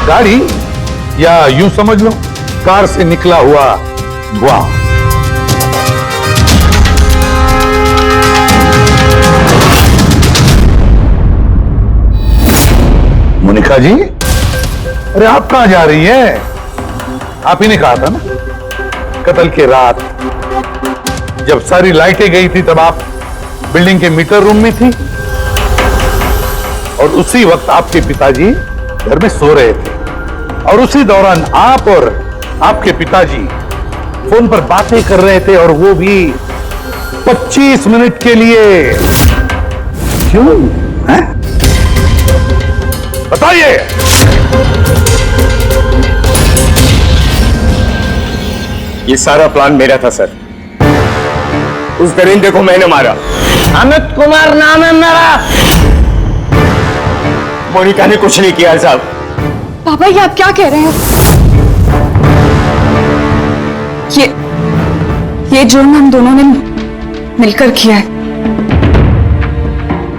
[SPEAKER 9] गाड़ी, या यूं समझ लो कार से निकला हुआ धुआं। मोनिका जी, अरे आप कहां जा रही है? आप ही ने कहा था ना कत्ल के रात जब सारी लाइटें गई थी तब आप बिल्डिंग के मीटर रूम में थी और उसी वक्त आपके पिताजी घर में सो रहे थे और उसी दौरान आप और आपके पिताजी फोन पर बातें कर रहे थे और वो भी 25 मिनट के लिए। क्यों है? बताइए।
[SPEAKER 12] ये सारा प्लान मेरा था सर। उस दरिंदे को मैंने मारा।
[SPEAKER 1] अमित कुमार नाम है मेरा।
[SPEAKER 12] मोनिका ने कुछ नहीं किया साहब।
[SPEAKER 8] पापा ये आप क्या कह रहे हैं? ये जुर्म हम दोनों ने मिलकर किया है।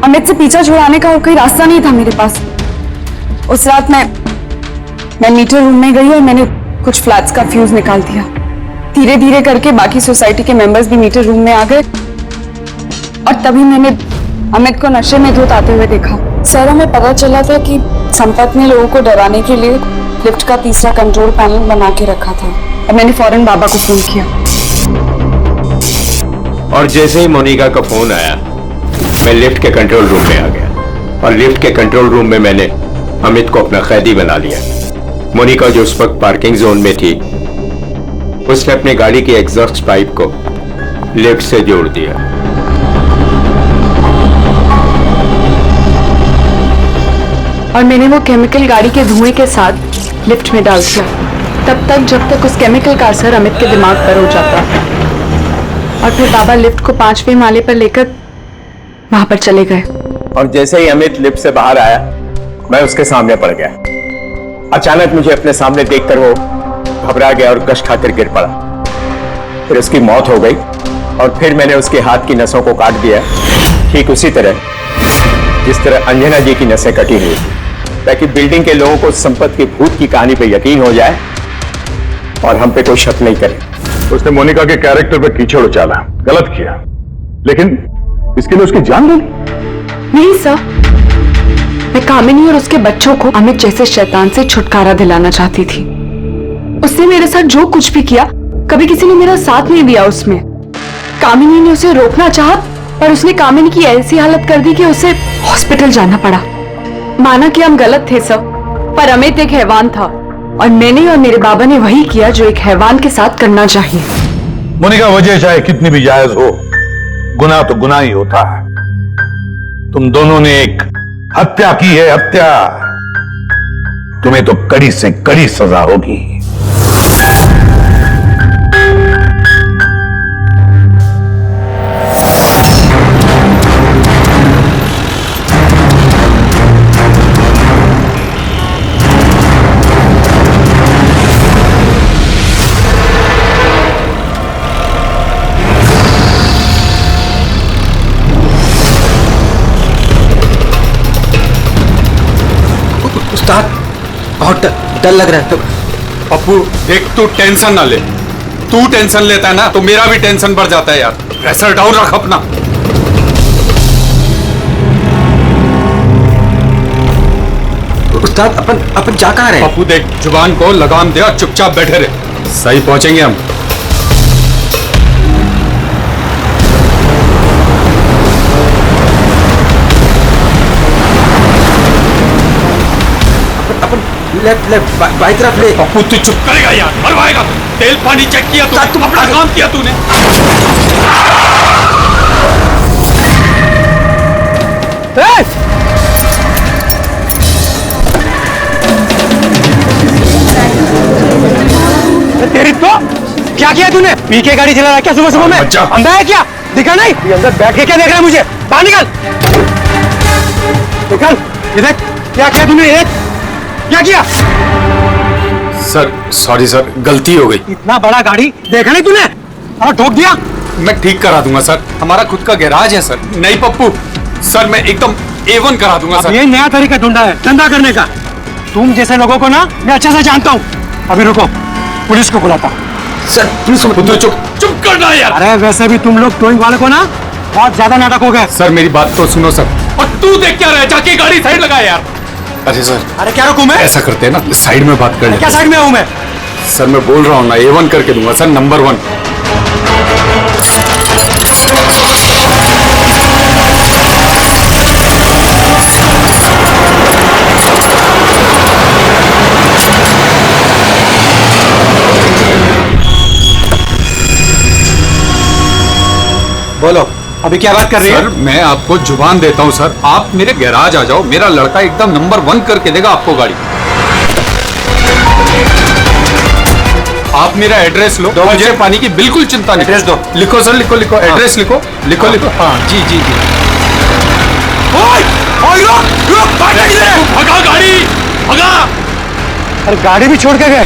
[SPEAKER 8] अमित से पीछा छुड़ाने का और कोई रास्ता नहीं था मेरे पास। उस रात मैं मीटर रूम में गई और मैंने कुछ फ्लैट्स का फ्यूज निकाल दिया। धीरे धीरे करके बाकी सोसाइटी के मेंबर्स भी मीटर रूम में आ गए और तभी मैंने अमित को नशे में धुत आते हुए देखा। सर हमें पता चला था कि संपत ने लोगों को डराने के लिए लिफ्ट का तीसरा कंट्रोल पैनल बना के रखा था और मैंने फौरन बाबा को फोन किया।
[SPEAKER 12] और जैसे ही मोनिका का फोन आया मैं लिफ्ट के कंट्रोल रूम में आ गया और लिफ्ट के कंट्रोल रूम में मैंने अमित को अपना कैदी बना लिया। मोनिका जो उस वक्त पार्किंग जोन में थी उसने अपनी गाड़ी की एग्जॉस्ट पाइप को लिफ्ट से जोड़ दिया।
[SPEAKER 8] और मैंने वो केमिकल गाड़ी के धुएं के साथ लिफ्ट में डाल दिया तब तक जब तक उस केमिकल का असर अमित के दिमाग पर हो जाता। और फिर बाबा लिफ्ट को 5वें माले पर लेकर वहां पर चले गए।
[SPEAKER 12] और जैसे ही अमित लिफ्ट से बाहर आया मैं उसके सामने पड़ गया। अचानक मुझे अपने सामने देखकर वो घबरा गया और कश खाकर गिर पड़ा। फिर उसकी मौत हो गई और फिर मैंने उसके हाथ की नसों को काट दिया, ठीक उसी तरह जिस तरह अंजना जी की नसें कटी हुई, ताकि बिल्डिंग के लोगों को संपत के भूत की कहानी पे यकीन हो जाए और हम पे कोई शक नहीं करे।
[SPEAKER 5] उसने मोनिका के कैरेक्टर पे कीचड़ उछाला, गलत किया, लेकिन इसके लिए उसकी जान ले ली।
[SPEAKER 8] नहीं सर, मैं कामिनी और उसके बच्चों को अमित जैसे शैतान से छुटकारा दिलाना चाहती थी। उसने मेरे साथ जो कुछ भी किया कभी किसी ने मेरा साथ नहीं दिया उसमें। कामिनी ने उसे रोकना चाहा पर उसने कामिनी की ऐसी हालत कर दी कि उसे हॉस्पिटल जाना पड़ा। माना कि हम गलत थे सब, पर अमित एक हैवान था और मैंने और मेरे बाबा ने वही किया जो एक हैवान के साथ करना चाहिए।
[SPEAKER 9] मोनिका, वजह चाहे कितनी भी जायज हो, गुनाह तो गुनाह ही होता है। तुम दोनों ने एक हत्या की है, हत्या। तुम्हें तो कड़ी से कड़ी सजा होगी।
[SPEAKER 7] बहुत डर लग रहा है।
[SPEAKER 10] पप्पू देख, तू टेंशन ना ले। तू टेंशन लेता है ना तो मेरा भी टेंशन बढ़ जाता है यार। प्रेशर डाउन रख अपना।
[SPEAKER 7] उस्ताद अपन जा कहाँ रहे हैं?
[SPEAKER 10] पप्पू देख, जुबान को लगाम दे और चुपचाप बैठे रहे। सही पहुंचेंगे हम।
[SPEAKER 7] अपन लेफ्ट बाई तरफ ले।
[SPEAKER 10] पप्पू तू चुप करेगा यार, मरवाएगा। तेल पानी चेक किया तू, तुम अपना काम किया तूने।
[SPEAKER 2] तेरी तो क्या किया तूने? पी के गाड़ी चला रहा है क्या सुबह सुबह में? अंधा है क्या? दिखा नहीं? ये अंदर बैठ के क्या देख रहा है मुझे? बाहर निकल, निकल। ये देख क्या किया तूने? ये क्या किया?
[SPEAKER 10] सर सॉरी सर, गलती हो गई।
[SPEAKER 2] इतना बड़ा गाड़ी देखा नहीं तूने और ठोक दिया?
[SPEAKER 10] मैं ठीक करा दूंगा सर, हमारा खुद का गैराज है सर। नहीं पप्पू सर, मैं एकदम A1 करा दूंगा सर।
[SPEAKER 2] ये नया तरीका ढूंढा है धंधा करने का। तुम जैसे लोगों को ना मैं अच्छे से जानता हूँ। अभी रुको, पुलिस को बुलाता हूँ।
[SPEAKER 7] सर पुलिस को
[SPEAKER 10] चुप करना यार।
[SPEAKER 2] अरे वैसे भी तुम लोग टोइंग वाले को ना बहुत ज्यादा नाटक हो गए।
[SPEAKER 10] सर मेरी बात तो सुनो सर। और तू देख क्या रहा है, जाके गाड़ी साइड लगा यार। अरे सर,
[SPEAKER 2] अरे क्या रुकूं मैं?
[SPEAKER 10] ऐसा करते हैं ना, साइड में बात कर लेते
[SPEAKER 2] क्या
[SPEAKER 10] हैं।
[SPEAKER 2] साइड में हूँ मैं?
[SPEAKER 10] सर मैं बोल रहा हूँ ना, A1 करके दूंगा सर, नंबर 1।
[SPEAKER 2] बोलो अभी क्या बात कर रही है?
[SPEAKER 10] सर मैं आपको जुबान देता हूँ सर, आप मेरे गैराज आ जाओ, मेरा लड़का एकदम नंबर 1 करके देगा आपको गाड़ी। आप मेरा एड्रेस लो, मुझे पानी की बिल्कुल चिंता नहीं।
[SPEAKER 2] एड्रेस दो।
[SPEAKER 10] लिखो सर, लिखो लिखो, एड्रेस लिखो लिखो लिखो। हाँ जी जी जी। भगा गाड़ी, भगा।
[SPEAKER 2] अरे गाड़ी भी छोड़ के गए।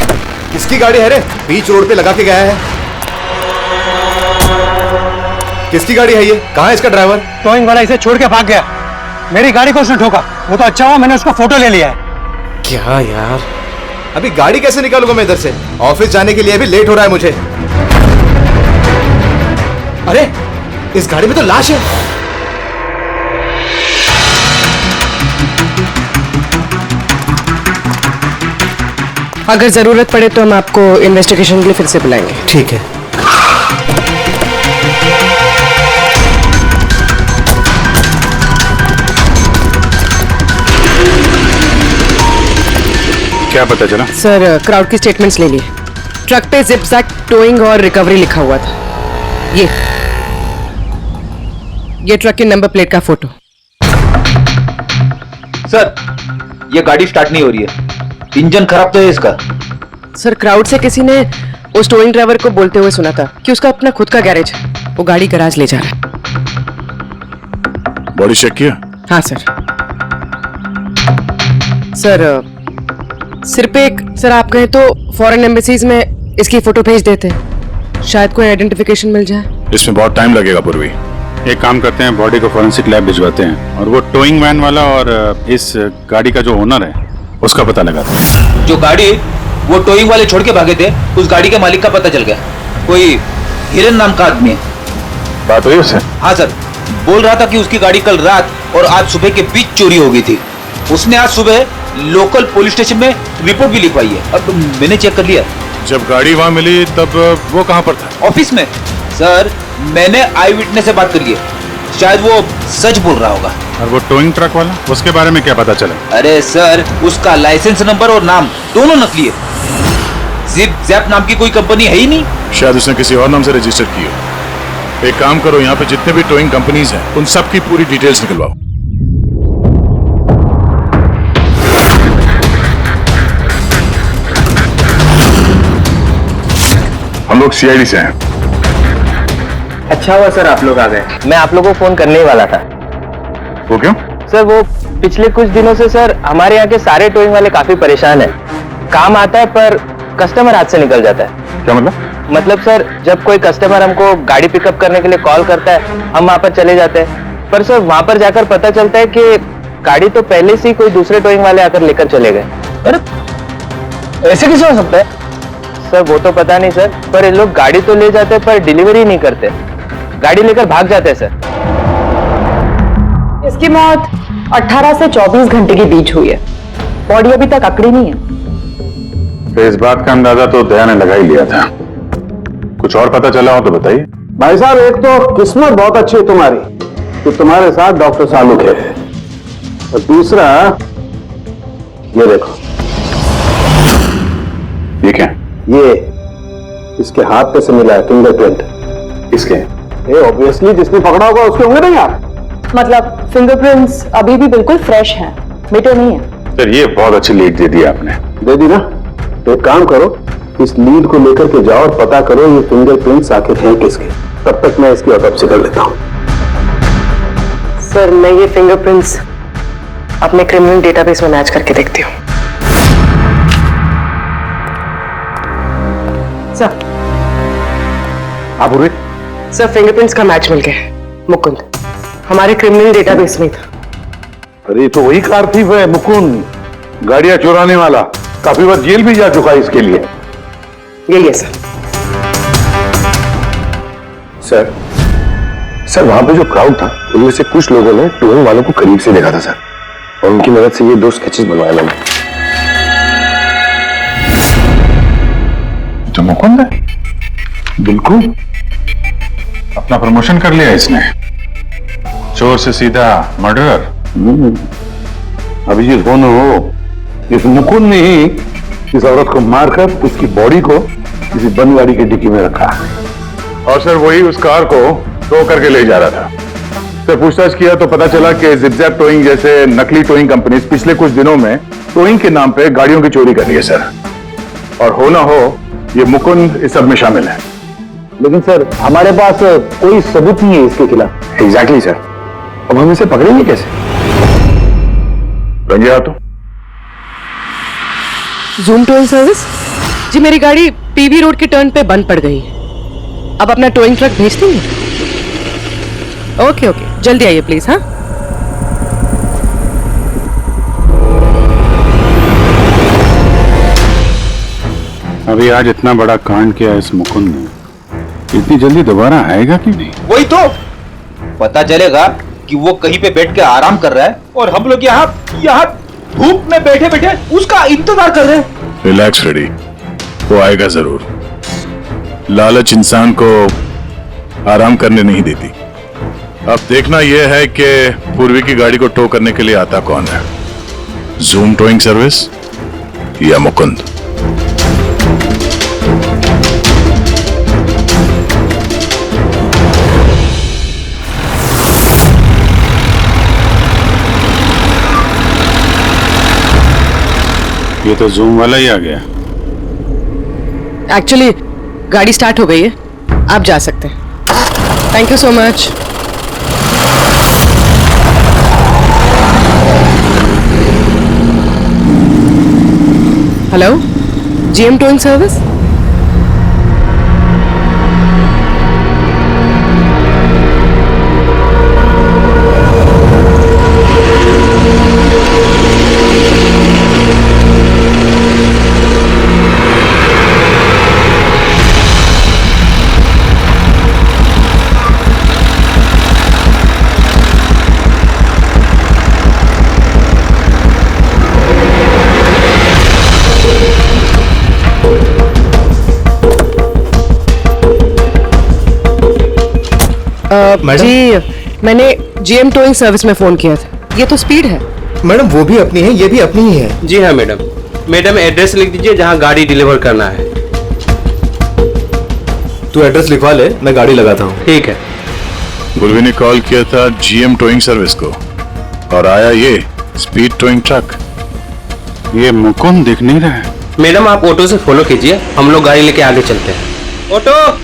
[SPEAKER 12] किसकी गाड़ी है रे? बीच रोड पे लगा के गया है। किसकी गाड़ी है ये? कहाँ है इसका ड्राइवर?
[SPEAKER 2] टोइंग वाला इसे छोड़ के भाग गया। मेरी गाड़ी को उसने ठोका। वो तो अच्छा हुआ मैंने उसका फोटो ले लिया है।
[SPEAKER 12] क्या यार, अभी गाड़ी कैसे निकालूंगा मैं इधर से? ऑफिस जाने के लिए अभी लेट हो रहा है मुझे। अरे इस गाड़ी में तो लाश है।
[SPEAKER 11] अगर जरूरत पड़े तो हम आपको इन्वेस्टिगेशन के लिए फिर से बुलाएंगे।
[SPEAKER 7] ठीक है।
[SPEAKER 10] क्या पता चला?
[SPEAKER 11] सर क्राउड की स्टेटमेंट्स ले लिए। ट्रक पे जिप जैक टोइंग और रिकवरी लिखा हुआ था। ये ट्रक के नंबर प्लेट का फोटो।
[SPEAKER 3] सर ये गाड़ी स्टार्ट नहीं हो रही है, इंजन खराब तो है इसका।
[SPEAKER 11] सर क्राउड से किसी ने उस टोइंग ड्राइवर को बोलते हुए सुना था कि उसका अपना खुद का गैरेज है, वो गाड़ी गैराज ले जा रहा है।
[SPEAKER 5] बॉडी चेक किया?
[SPEAKER 11] हाँ सर। सर सिर पे एक, सर आप कहें तो फॉरेन एम्बेसीज में इसकी फोटो भेज देते हैं, शायद कोई आइडेंटिफिकेशन मिल जाए।
[SPEAKER 5] इसमें बहुत टाइम लगेगा पूर्वी।
[SPEAKER 10] एक काम करते हैं, बॉडी को फॉरेंसिक लैब भिजवाते हैं और वो टोइंग वैन वाला और इस गाड़ी का जो ओनर है उसका पता लगाते हैं।
[SPEAKER 3] जो गाड़ी वो टोइंग वाले छोड़ के भागे थे, उस गाड़ी के मालिक का पता चल गया। कोई हिरन नाम का आदमी है।
[SPEAKER 5] बात हुई उससे?
[SPEAKER 3] हाँ सर, बोल रहा था कि उसकी गाड़ी कल रात और आज सुबह के बीच चोरी हो गई थी। उसने आज सुबह लोकल पुलिस स्टेशन में रिपोर्ट भी लिखवाई है। अब मैंने चेक कर लिया।
[SPEAKER 5] जब गाड़ी वहां मिली तब वो कहां पर था?
[SPEAKER 3] ऑफिस में। सर मैंने आई विटनेस से बात करी है, शायद वो सच बोल रहा होगा।
[SPEAKER 10] और वो टोइंग ट्रक वाला, उसके बारे में क्या पता चला?
[SPEAKER 3] अरे सर उसका लाइसेंस नंबर और नाम दोनों नकली है। जिप जैप नाम की कोई कंपनी है ही नहीं।
[SPEAKER 5] शायद उसने किसी और नाम से रजिस्टर की हो। एक काम करो, यहाँ पे जितने भी टोइंग कंपनीज हैं उन सब की पूरी डिटेल्स निकलवाओ। हम लोग CID से हैं।
[SPEAKER 1] अच्छा हुआ सर आप लोग आ गए, मैं आप लोगों को फोन करने ही वाला था।
[SPEAKER 5] वो क्यों?
[SPEAKER 1] सर वो पिछले कुछ दिनों से सर हमारे यहाँ के सारे टोइंग वाले काफी परेशान हैं। काम आता है पर कस्टमर हाथ से निकल जाता है।
[SPEAKER 5] क्या मतलब?
[SPEAKER 1] मतलब सर जब कोई कस्टमर हमको गाड़ी पिकअप करने के लिए कॉल करता है, हम वहां पर चले जाते हैं, पर सर वहां पर जाकर पता चलता है कि गाड़ी तो पहले से ही कोई दूसरे टोइंग वाले आकर लेकर चले गए।
[SPEAKER 3] अरे ऐसे कैसे हो सकता है?
[SPEAKER 1] सर वो तो पता नहीं सर, पर ये लोग गाड़ी तो ले जाते पर डिलीवरी नहीं करते, गाड़ी लेकर भाग जाते हैं सर।
[SPEAKER 6] इसकी मौत 18 से 24 घंटे के बीच हुई है, बॉडी अभी तक अकड़ी नहीं है।
[SPEAKER 5] तो इस बात का अंदाजा तो दया ने लगा ही लिया था। कुछ और पता चला हो तो बताइए।
[SPEAKER 12] भाई साहब, एक तो किस्मत बहुत अच्छी है तुम्हारी कि तुम्हारे साथ डॉक्टर सालुक है, और दूसरा ये देखो,
[SPEAKER 5] ये क्या?
[SPEAKER 12] ये इसके हाथ पे से मिला है फिंगरप्रिंट।
[SPEAKER 5] किसके?
[SPEAKER 12] ये ऑब्वियसली जिसने पकड़ा होगा उसके होंगे नहीं आप?
[SPEAKER 6] मतलब फिंगरप्रिंट्स अभी भी बिल्कुल फ्रेश हैं, मिटे नहीं है।
[SPEAKER 5] सर ये बहुत अच्छी लीड दे दी आपने।
[SPEAKER 12] दे दी ना? तो एक काम करो, इस लीड को लेकर के जाओ और पता करो ये फिंगरप्रिंट्स आखिर हैं किसके। तब तक मैं इसकी ऑटोप्सी कर लेता हूं।
[SPEAKER 11] सर मैं ये फिंगरप्रिंट्स अपने क्रिमिनल डेटाबेस में मैच करके देखती हूँ। सर
[SPEAKER 5] आप बोले?
[SPEAKER 11] सर फिंगरप्रिंट्स का मैच मिल गया है। मुकुंद हमारे क्रिमिनल डेटाबेस में था।
[SPEAKER 9] अरे तो वही कार थी वह मुकुंद, गाड़ियां चुराने वाला, काफी बार जेल भी जा चुका है इसके लिए।
[SPEAKER 11] यही है सर।
[SPEAKER 5] सर वहां पे जो क्राउड था उनमें से कुछ लोगों ने टोइंग वालों को करीब से देखा था सर, और उनकी मदद से ये 2 स्केचेस बनवाए मैंने।
[SPEAKER 10] तो मुकुंद है, बिल्कुल अपना प्रमोशन कर लिया इसने, चोर से सीधा मर्डरर।
[SPEAKER 9] अभिजीत कौन हो? इस मुकुंद ने ही इस औरत को मारकर उसकी बॉडी को किसी बंद गाड़ी की डिक्की में रखा।
[SPEAKER 5] और सर वही उस कार को टो करके ले जा रहा था। सर पूछताछ किया तो पता चला कि जिगजैग टोइंग जैसे नकली टोइंग कंपनीज पिछले कुछ दिनों में टोइंग के नाम पे गाड़ियों की चोरी कर रही है सर, और हो ना हो ये मुकुंद इस सब में शामिल है।
[SPEAKER 12] लेकिन सर हमारे पास कोई सबूत नहीं है इसके खिलाफ।
[SPEAKER 5] एग्जैक्टली सर, अब हम इसे पकड़ेंगे कैसे? रंगे हाथों।
[SPEAKER 11] जूम टोइंग सर्विस जी, मेरी गाड़ी पीवी रोड के टर्न पे बंद पड़ गई है, अब अपना टोइंग ट्रक भेज देंगे? ओके ओके, जल्दी आइए प्लीज। हाँ
[SPEAKER 10] अभी आज इतना बड़ा कांड किया इस मुकुंद ने, इतनी जल्दी दोबारा आएगा कि नहीं?
[SPEAKER 3] वही तो पता चलेगा कि वो कहीं पे बैठ के आराम कर रहा है और हम लोग यहाँ धूप में बैठे बैठे उसका इंतजार कर रहे हैं।
[SPEAKER 5] रिलैक्स रेडी, वो आएगा जरूर। लालच इंसान को आराम करने नहीं देती। अब देखना यह है कि पूर्वी की गाड़ी को टो करने के लिए आता कौन है, जूम टोइंग सर्विस या मुकुंद।
[SPEAKER 10] ये तो जूम वाला ही आ गया।
[SPEAKER 11] एक्चुअली गाड़ी स्टार्ट हो गई है, आप जा सकते हैं। Thank you so much. Hello, GM towing service. जी मैंने जीएम टोइंग सर्विस में फोन किया था। ये तो स्पीड है।
[SPEAKER 2] मैडम वो भी अपनी है, ये भी अपनी ही है।
[SPEAKER 7] जी हाँ मैडम। मैडम एड्रेस लिख दीजिए जहाँ गाड़ी डिलीवर करना है।
[SPEAKER 2] तू एड्रेस लिखवा ले, मैं गाड़ी लगाता हूँ।
[SPEAKER 7] ठीक है।
[SPEAKER 5] पूर्वी ने कॉल किया था जीएम टोइंग सर्विस को, और आया ये स्पीड टोइंग ट्रक।
[SPEAKER 10] ये मुकुंद दिख नहीं रहा है।
[SPEAKER 7] मैडम आप ऑटो से फॉलो कीजिए, हम लोग गाड़ी लेके आगे चलते हैं। ऑटो।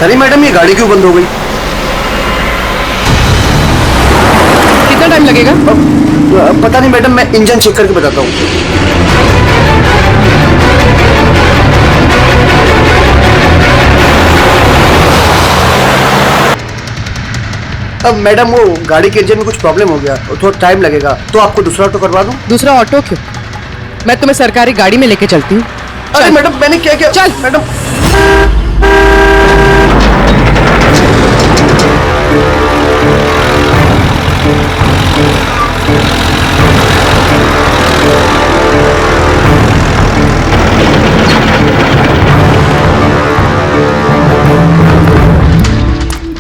[SPEAKER 12] पता नहीं मैडम ये गाड़ी क्यों बंद हो गई।
[SPEAKER 11] कितना टाइम लगेगा?
[SPEAKER 12] पता नहीं मैडम, मैं इंजन चेक करके बताता हूँ। अब मैडम वो गाड़ी के इंजन में कुछ प्रॉब्लम हो गया, थोड़ा टाइम लगेगा, तो आपको दूसरा ऑटो करवा दूं?
[SPEAKER 11] दूसरा ऑटो क्यों? मैं तुम्हें सरकारी गाड़ी में लेके चलती हूँ।
[SPEAKER 12] अरे मैडम मैंने क्या किया?
[SPEAKER 11] चल
[SPEAKER 12] मैडम।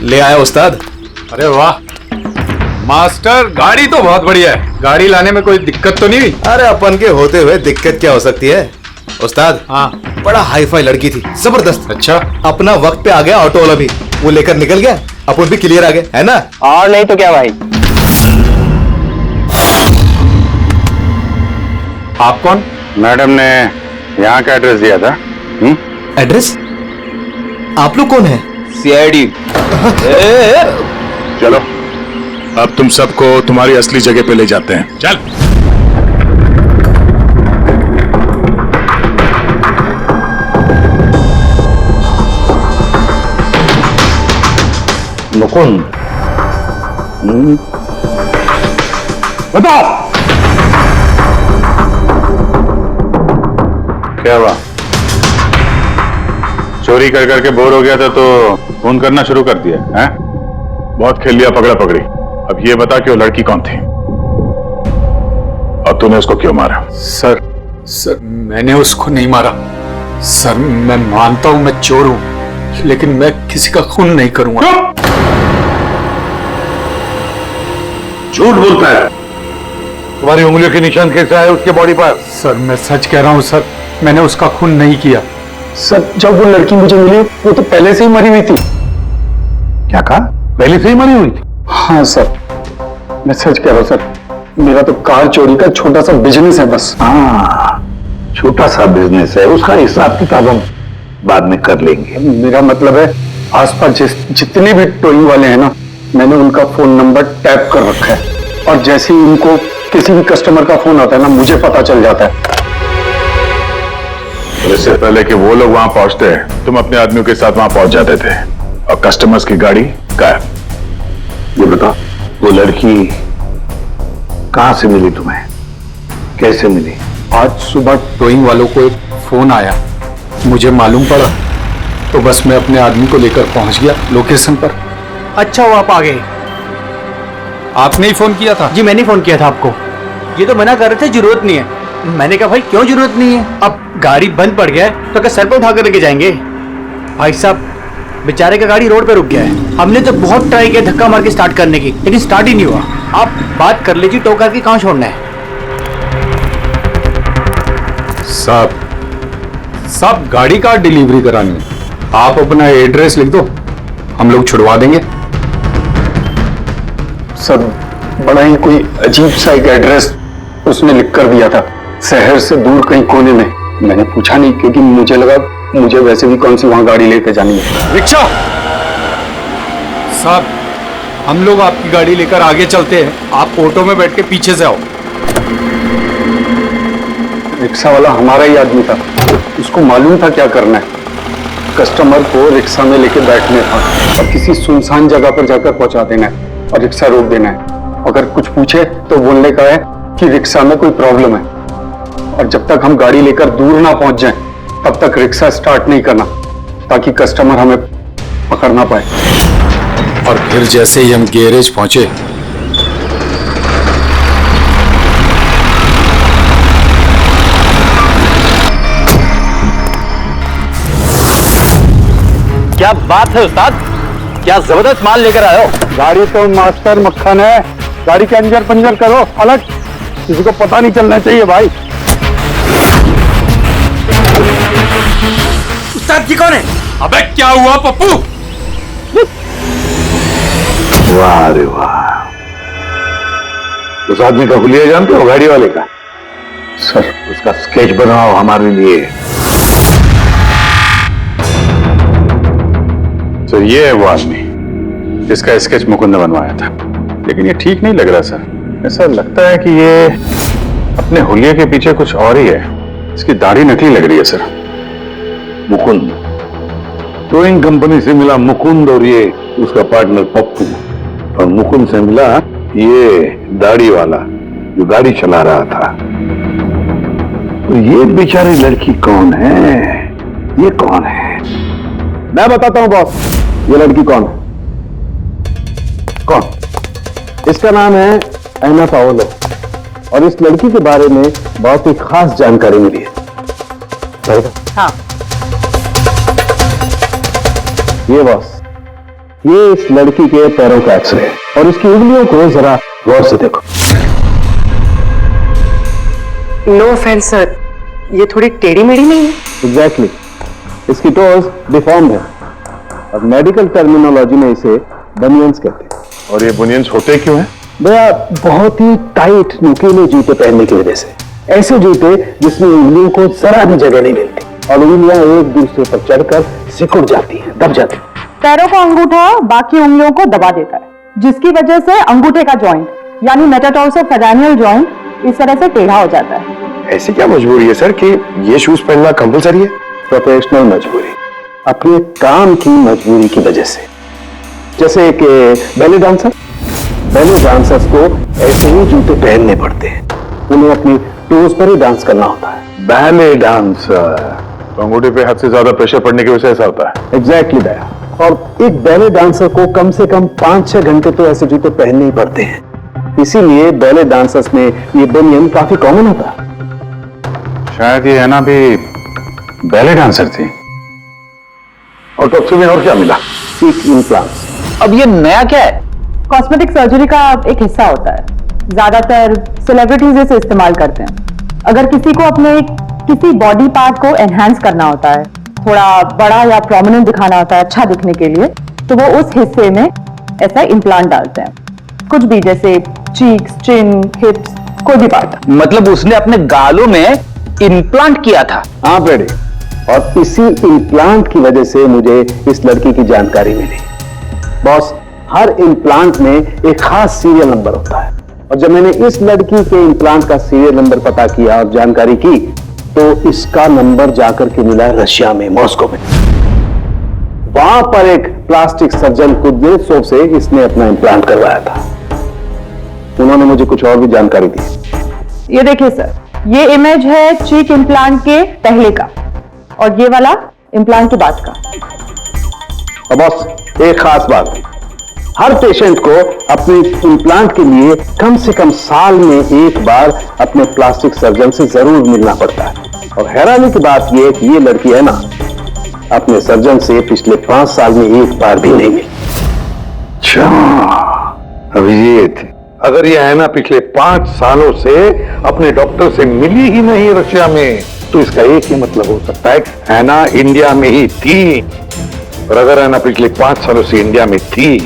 [SPEAKER 3] ले आया उस्ताद।
[SPEAKER 10] अरे वाह मास्टर, गाड़ी तो बहुत बढ़िया है। गाड़ी लाने में कोई दिक्कत तो नहीं हुई?
[SPEAKER 3] अरे अपन के होते हुए दिक्कत क्या हो सकती है उस्ताद?
[SPEAKER 10] हाँ,
[SPEAKER 3] बड़ा हाई फाई लड़की थी, जबरदस्त।
[SPEAKER 10] अच्छा,
[SPEAKER 3] अपना वक्त पे आ गया ऑटो वाला भी, वो लेकर निकल गया, अपन भी क्लियर आ गए, है ना?
[SPEAKER 1] और नहीं तो क्या भाई।
[SPEAKER 10] आप कौन? मैडम ने यहाँ का एड्रेस दिया था।
[SPEAKER 3] एड्रेस? आप लोग कौन है?
[SPEAKER 1] सीआईडी।
[SPEAKER 5] चलो अब तुम सबको तुम्हारी असली जगह पे ले जाते हैं। चल।
[SPEAKER 9] मुकुंद, बताओ
[SPEAKER 10] क्या हुआ? चोरी कर करके बोर हो गया था तो फोन करना शुरू कर दिया है?
[SPEAKER 5] बहुत खेल लिया पकड़ा पकड़ी, अब ये बता कि वो लड़की कौन थी और तूने उसको क्यों मारा?
[SPEAKER 10] सर मैंने उसको नहीं मारा। सर मैं मानता हूं मैं चोर हूं, लेकिन मैं किसी का खून नहीं करूंगा।
[SPEAKER 9] झूठ बोलता है। तुम्हारी उंगलियों के निशान कैसे आए उसके बॉडी पर?
[SPEAKER 10] सर मैं सच कह रहा हूं सर, मैंने उसका खून नहीं किया।
[SPEAKER 12] सर जब वो लड़की मुझे मिली वो तो पहले से ही मरी हुई थी।
[SPEAKER 9] क्या कहा? पहले से ही मरी हुई थी?
[SPEAKER 12] हाँ सर, मैं सच कह रहा हूँ सर, मेरा तो कार चोरी का छोटा सा बिजनेस है बस।
[SPEAKER 9] हाँ, छोटा सा बिजनेस है, उसका हिसाब किताब हम बाद में कर लेंगे।
[SPEAKER 12] मेरा मतलब है आसपास जितने भी टोइंग वाले हैं ना, मैंने उनका फोन नंबर टैप कर रखा है और जैसे ही उनको किसी भी कस्टमर का फोन आता है ना, मुझे पता चल जाता है।
[SPEAKER 5] इससे पहले कि वो लोग वहां पहुंचते तुम अपने आदमियों के साथ वहां पहुंच जाते थे और कस्टमर्स की गाड़ी गायब।
[SPEAKER 9] ये बता, वो लड़की कहां से मिली तुम्हें? कैसे मिली?
[SPEAKER 10] आज सुबह टोइंग वालों को एक फोन आया, मुझे मालूम पड़ा तो बस मैं अपने आदमी को लेकर पहुंच गया लोकेशन पर।
[SPEAKER 2] अच्छा वो आप आ गए?
[SPEAKER 10] आपने ही फोन किया था?
[SPEAKER 2] जी मैंने फोन किया था आपको। ये तो मना कर रहे थे जरूरत नहीं है। मैंने कहा भाई क्यों जरूरत नहीं है, अब गाड़ी बंद पड़ गया है तो क्या सर पे उठा कर लेके जाएंगे? भाई साहब बेचारे का गाड़ी रोड पे रुक गया है, हमने तो बहुत ट्राई किया धक्का मार के स्टार्ट करने की, लेकिन स्टार्ट ही नहीं हुआ। आप बात कर लीजिए, टो करके कहाँ छोड़ना है?
[SPEAKER 10] साहब गाड़ी का डिलीवरी करानी है, आप अपना एड्रेस लिख दो, हम लोग छुड़वा देंगे।
[SPEAKER 12] सर बड़ा ही कोई अजीब सा एक एड्रेस उसने लिख कर दिया था, शहर से दूर कहीं कोने में। मैंने पूछा नहीं क्योंकि मुझे लगा मुझे वैसे भी कौन सी वहां गाड़ी लेकर जानी है।
[SPEAKER 10] रिक्शा साहब, हम लोग आपकी गाड़ी लेकर आगे चलते हैं, आप ऑटो में बैठ के पीछे से आओ।
[SPEAKER 12] रिक्शा वाला हमारा ही आदमी था, उसको मालूम था क्या करना है। कस्टमर को रिक्शा में लेके बैठने था और किसी सुनसान जगह पर जाकर पहुंचा देना है और रिक्शा रोक देना है। अगर कुछ पूछे तो बोलने का है कि रिक्शा में कोई प्रॉब्लम है, और जब तक हम गाड़ी लेकर दूर ना पहुंच जाएं तब तक रिक्शा स्टार्ट नहीं करना, ताकि कस्टमर हमें पकड़ ना पाए।
[SPEAKER 10] और फिर जैसे ही हम गैरेज पहुंचे,
[SPEAKER 1] क्या बात है उस्ताद, क्या जबरदस्त माल लेकर आए हो।
[SPEAKER 12] गाड़ी तो मास्टर मक्खन है, गाड़ी के अंजर पंजर करो अलग, किसी को पता नहीं चलना चाहिए भाई।
[SPEAKER 2] उस्ताद जी कौन है?
[SPEAKER 10] अबे क्या हुआ पप्पू?
[SPEAKER 9] वाह रे वाह, उस आदमी का हुलिया जानते हो, गाड़ी वाले का?
[SPEAKER 12] सर
[SPEAKER 9] उसका स्केच बनाओ हमारे लिए।
[SPEAKER 10] सर ये है वो आदमी जिसका स्केच मुकुंद ने बनवाया था, लेकिन ये ठीक नहीं लग रहा सर। ऐसा लगता है कि ये अपने हुलिये के पीछे कुछ और ही है। इसकी दाढ़ी नकली लग रही है सर।
[SPEAKER 9] मुकुंद टोइंग कंपनी से मिला मुकुंद और ये उसका पार्टनर पप्पू, और मुकुंद से मिला ये दाढ़ी वाला जो गाड़ी चला रहा था। तो ये बेचारी लड़की कौन है? ये कौन है?
[SPEAKER 12] मैं बताता हूं बॉस, ये लड़की कौन है।
[SPEAKER 9] कौन?
[SPEAKER 12] इसका नाम है एना पाओलो, और इस लड़की के बारे में बहुत ही खास जानकारी मिली है।
[SPEAKER 6] हाँ,
[SPEAKER 12] ये बॉस, ये इस लड़की के पैरों का एक्सरे है, और इसकी उंगलियों को जरा गौर से देखो।
[SPEAKER 11] नो ऑफेंस सर, ये थोड़ी टेढ़ी मेढ़ी नहीं है?
[SPEAKER 12] एग्जैक्टली, इसकी टोज डिफॉर्म्ड है, और मेडिकल टर्मिनोलॉजी में इसे बनियंस कहते हैं।
[SPEAKER 5] और ये बुनियंस होते क्यों हैं?
[SPEAKER 12] भैया, बहुत ही टाइट नुकीले जूते पहनने की वजह से। ऐसे जूते जिसमें उंगलियों को जरा भी जगह नहीं मिलती, और उंगलियां एक दूसरे पर चढ़कर सिकुड़ जाती हैं, दब जाती हैं।
[SPEAKER 6] पैरों का अंगूठा बाकी उंगलियों को दबा देता है, जिसकी वजह से अंगूठे का जॉइंट यानी मेटाटार्सोफेरेनियल जॉइंट इस तरह से टेढ़ा हो जाता है।
[SPEAKER 5] ऐसी क्या मजबूरी है सर कि ये शूज पहनना कंपलसरी है?
[SPEAKER 12] प्रोफेशनल मजबूरी, अपने काम की मजबूरी की वजह से। जैसे कि बैले डांसर्स को ऐसे ही जूते पहनने पड़ते हैं, उन्हें अपनी टोज पर ही डांस करना होता है।
[SPEAKER 9] बैले डांसर,
[SPEAKER 5] अंगूठे पे हद से ज्यादा प्रेशर पड़ने की वजह से ऐसा होता है।
[SPEAKER 12] एग्जैक्टली भैया, और एक बैले डांसर को कम से कम 5-6 घंटे तो ऐसे जूते पहनने ही पड़ते हैं, इसीलिए बैले डांसर्स में ये बनियन काफी कॉमन होता है।
[SPEAKER 10] शायद ये है ना भी बैले डांसर थी।
[SPEAKER 9] ऑटोप्सी में और क्या मिला?
[SPEAKER 12] चीक इम्प्लांट्स।
[SPEAKER 3] अब ये नया क्या है?
[SPEAKER 6] कॉस्मेटिक सर्जरी का एक हिस्सा होता है, ज्यादातर सेलिब्रिटीज इसे इस्तेमाल करते हैं। अगर किसी को अपने किसी बॉडी पार्ट को एनहांस करना होता है, थोड़ा बड़ा या प्रोमिनेंट दिखाना होता है अच्छा दिखने के लिए, तो वो उस हिस्से में ऐसा इम्प्लांट डालते हैं। कुछ भी, जैसे चीक्स, चिन, हिप्स, कोई भी पार्ट।
[SPEAKER 3] मतलब उसने अपने गालों में इम्प्लांट किया था?
[SPEAKER 12] हाँ बेटे, और इसी इम्प्लांट की वजह से मुझे इस लड़की की जानकारी मिली। बॉस, हर इम्प्लांट में एक खास सीरियल नंबर होता है, और जब मैंने इस लड़की के इम्प्लांट का सीरियल नंबर पता किया और जानकारी की, तो इसका नंबर जाकर के मिला रशिया में, मॉस्को में। वहां पर एक प्लास्टिक सर्जन कुद्नेत्सोव से इसने अपना इम्प्लांट करवाया था। उन्होंने मुझे कुछ और भी जानकारी दी।
[SPEAKER 6] ये देखिए सर, ये इमेज है चीक इम्प्लांट के पहले का, और ये वाला इम्प्लांट के बाद का।
[SPEAKER 12] और बॉस, एक खास बात, हर पेशेंट को अपने इम्प्लांट के लिए कम से कम साल में एक बार अपने प्लास्टिक सर्जन से जरूर मिलना पड़ता है। और हैरानी की बात यह है कि ये लड़की है ना, अपने सर्जन से पिछले 5 साल में एक बार भी नहीं मिली।
[SPEAKER 9] अच्छा अभिजीत, अगर ये है ना पिछले 5 सालों से अपने डॉक्टर से मिली ही नहीं रशिया में, तो इसका एक ही मतलब हो सकता है हैना इंडिया में ही थी। और अगर हैना पिछले 5 सालों से इंडिया में थी,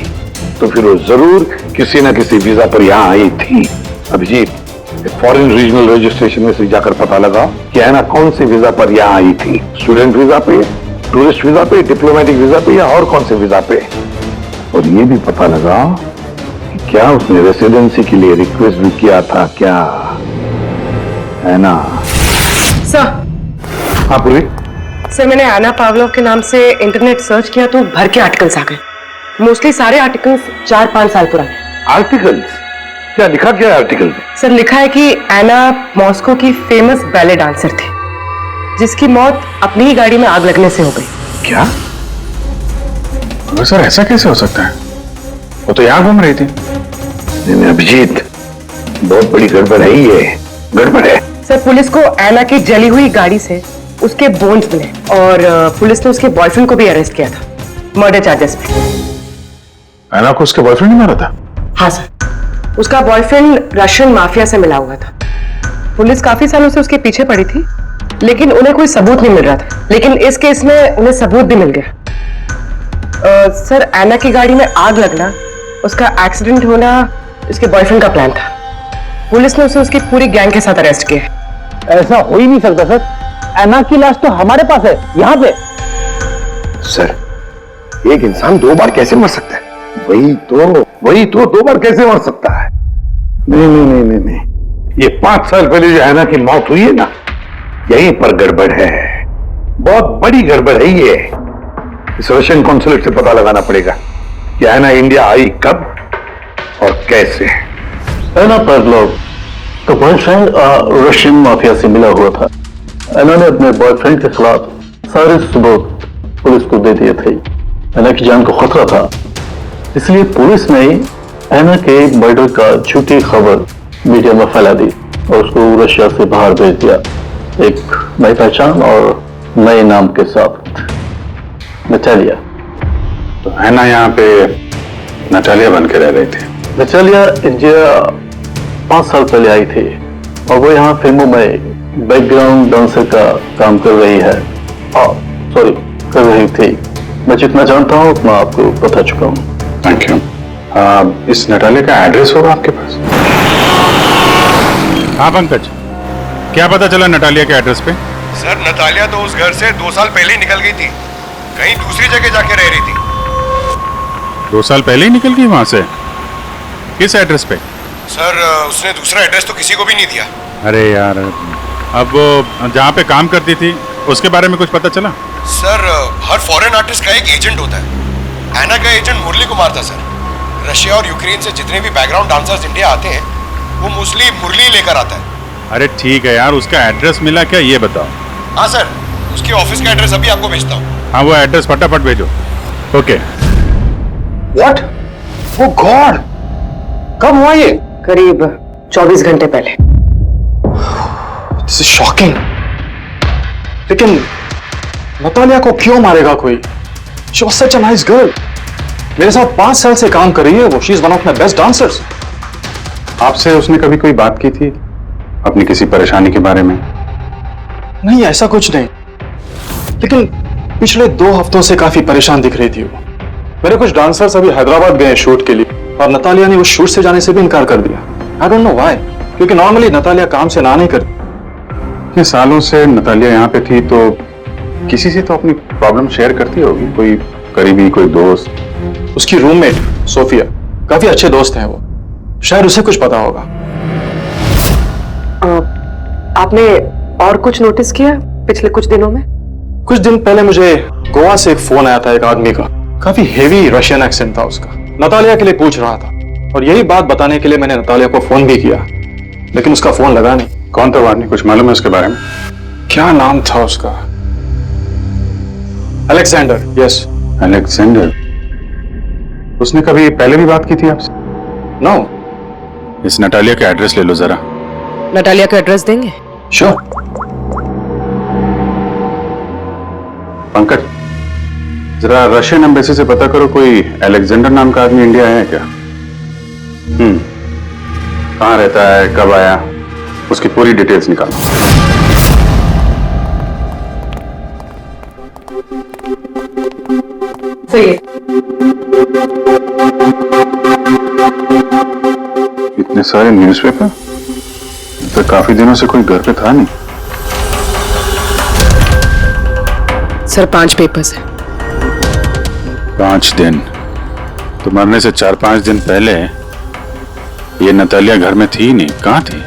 [SPEAKER 9] तो फिर वो जरूर किसी ना किसी वीजा पर यहाँ आई थी। अभिजीत, फॉरेन रीजनल रजिस्ट्रेशन में से जाकर पता लगा कि हैना कौन से वीजा पर यहाँ आई थी। स्टूडेंट वीजा पे, टूरिस्ट वीजा पे, डिप्लोमेटिक वीजा पे, या और कौन से वीजा पे। और ये भी पता लगा कि क्या उसने रेसिडेंसी के लिए रिक्वेस्ट भी किया था क्या, है ना?
[SPEAKER 11] सर,
[SPEAKER 9] हाँ पूरी।
[SPEAKER 11] सर मैंने आना पावलोव के नाम से इंटरनेट सर्च किया तो भर के आर्टिकल्स आ गए। मोस्टली सारे आर्टिकल्स 4-5 साल पुराने।
[SPEAKER 9] आर्टिकल्स? क्या लिखा, क्या है आर्टिकल में?
[SPEAKER 11] सर लिखा है कि एना मॉस्को की फेमस बैले डांसर थी, जिसकी मौत अपनी ही गाड़ी में आग लगने से हो गई।
[SPEAKER 10] क्या? सर ऐसा कैसे हो सकता है? वो तो यहाँ घूम रही थी।
[SPEAKER 9] नहीं अभिजीत, बहुत बड़ी गड़बड़ है ये, गड़बड़ है।
[SPEAKER 11] सर पुलिस को एना की जली हुई गाड़ी से उसके बोन्स मिले, और पुलिस ने उसके बॉयफ्रेंड को भी अरेस्ट किया था मर्डर चार्जेस पे।
[SPEAKER 10] एना को उसके बॉयफ्रेंड ने मारा था?
[SPEAKER 11] हाँ सर, उसका बॉयफ्रेंड रशियन माफिया से मिला हुआ था। पुलिस काफी सालों से उसके पीछे पड़ी थी, लेकिन उन्हें कोई सबूत नहीं मिल रहा था। लेकिन इस केस में उन्हें सबूत भी मिल गया। सर एना की गाड़ी में आग लगना, उसका एक्सीडेंट होना इसके बॉयफ्रेंड का प्लान था। पुलिस ने उसे उसकी पूरी गैंग के साथ अरेस्ट किया।
[SPEAKER 3] ऐसा हो ही नहीं सकता सर, एना की लाश तो हमारे पास है यहाँ पे।
[SPEAKER 5] सर, एक इंसान 2 बार कैसे मर सकता है? वही तो 2 बार कैसे मर सकता है? नहीं, ये 5 साल पहले जो हैना की मौत हुई है ना, यहीं पर गड़बड़ है, बहुत बड़ी गड़बड़ है ये। इस रशियन कॉन्सुलेट से पता लगाना पड़ेगा कि हैना इंडिया आई कब और कैसे।
[SPEAKER 12] हैना परलोव का बॉयफ्रेंड रशियन माफिया से मिला हुआ था। हैना ने अपने बॉयफ्रेंड के खिलाफ सारे सबूत पुलिस को दे दिए थे। हैना की जान को खतरा था, इसलिए पुलिस ने हैना के मर्डर का झूठी खबर मीडिया में फैला दी और उसको रशिया से बाहर भेज दिया, एक नई पहचान और नए नाम के साथ, नटालिया।
[SPEAKER 10] तो हैना यहाँ पे नटालिया बन के रह रही थी।
[SPEAKER 12] नटालिया इंडिया 5 साल पहले आई थी और वो यहाँ फिल्मों में बैकग्राउंड डांसर का काम कर रही है। कर रही थी। मैं जितना जानता हूँ उतना आपको बता चुका हूँ।
[SPEAKER 10] Thank you. इस नटालिया का एड्रेस होगा आपके पास? हाँ पंकज, क्या पता चला नटालिया के एड्रेस पे?
[SPEAKER 5] सर, नतालिया तो उस घर से 2 साल पहले ही निकल गई थी, कहीं दूसरी जगह जाके रह रही थी।
[SPEAKER 10] 2 साल पहले ही निकल गई वहां से? किस एड्रेस पे?
[SPEAKER 5] सर, उसने दूसरा एड्रेस तो किसी को भी नहीं दिया।
[SPEAKER 10] अरे यार, अब वो जहाँ पे काम करती थी उसके बारे में कुछ पता चला?
[SPEAKER 5] सर, हर फॉरेन आर्टिस्ट का एक एजेंट होता है। हैना का एजेंट मुरली कुमार था सर। रशिया और यूक्रेन से जितने भी बैकग्राउंड डांसर्स इंडिया आते हैं वो मोस्टली मुरली लेकर आता है।
[SPEAKER 10] अरे ठीक है यार, उसका एड्रेस मिला क्या ये बताओ।
[SPEAKER 5] हाँ सर, उसके ऑफिस का एड्रेस अभी आपको भेजता हूँ।
[SPEAKER 10] हाँ, वो एड्रेस फटाफट भेजो। ओके।
[SPEAKER 2] व्हाट? ओ गॉड, कब हुआ ये?
[SPEAKER 11] करीब 24 घंटे पहले।
[SPEAKER 2] This is shocking. लेकिन नतालिया को क्यों मारेगा कोई? She was such a nice girl. मेरे साथ 5 साल से काम कर रही है वो। She is one of my best dancers.
[SPEAKER 10] आपसे उसने कभी कोई बात की थी अपनी किसी परेशानी के बारे में?
[SPEAKER 2] नहीं, ऐसा कुछ नहीं, लेकिन पिछले 2 हफ्तों से काफी परेशान दिख रही थी वो। मेरे कुछ डांसर्स अभी हैदराबाद गए शूट के लिए और नतालिया ने उस शूट से जाने से भी इनकार कर दिया। आई डोंट नो व्हाई, क्योंकि नॉर्मली नतालिया काम से ना नहीं करती।
[SPEAKER 10] इतने सालों से नतालिया यहाँ पे थी तो किसी से तो अपनी प्रॉब्लम शेयर करती होगी, कोई करीबी, कोई दोस्त।
[SPEAKER 2] उसकी रूममेट सोफिया, काफी अच्छे दोस्त हैं वो, शायद उसे कुछ पता होगा।
[SPEAKER 11] आपने और कुछ नोटिस किया पिछले कुछ दिनों में?
[SPEAKER 2] कुछ दिन पहले मुझे गोवा से एक फोन आया था एक आदमी का, काफी हेवी रशियन एक्सेंट था उसका। नतालिया के लिए पूछ रहा था और यही बात बताने के लिए मैंने नतालिया को फोन भी किया, लेकिन उसका फोन लगा नहीं।
[SPEAKER 10] कौन था वो आदमी, कुछ मालूम है उसके बारे में?
[SPEAKER 2] क्या नाम था उसका? अलेक्जेंडर। Yes,
[SPEAKER 10] Alexander. उसने कभी पहले भी बात की थी आपसे?
[SPEAKER 2] नो।
[SPEAKER 10] इस नटालिया का एड्रेस ले लो जरा।
[SPEAKER 11] नटालिया का एड्रेस देंगे?
[SPEAKER 2] श्योर।
[SPEAKER 10] पंकज, जरा रशियन एम्बेसी से पता करो कोई अलेक्जेंडर नाम का आदमी इंडिया है क्या? कहाँ रहता है, कब आया, उसकी पूरी डिटेल्स निकालो।
[SPEAKER 11] सही है।
[SPEAKER 10] इतने सारे न्यूज़पेपर, तो काफी दिनों से कोई घर पे था नहीं।
[SPEAKER 11] सर 5 पेपर्स हैं।
[SPEAKER 10] 5 दिन? तो मरने से 4-5 दिन पहले ये नतालिया घर में थी नहीं, कहाँ थी?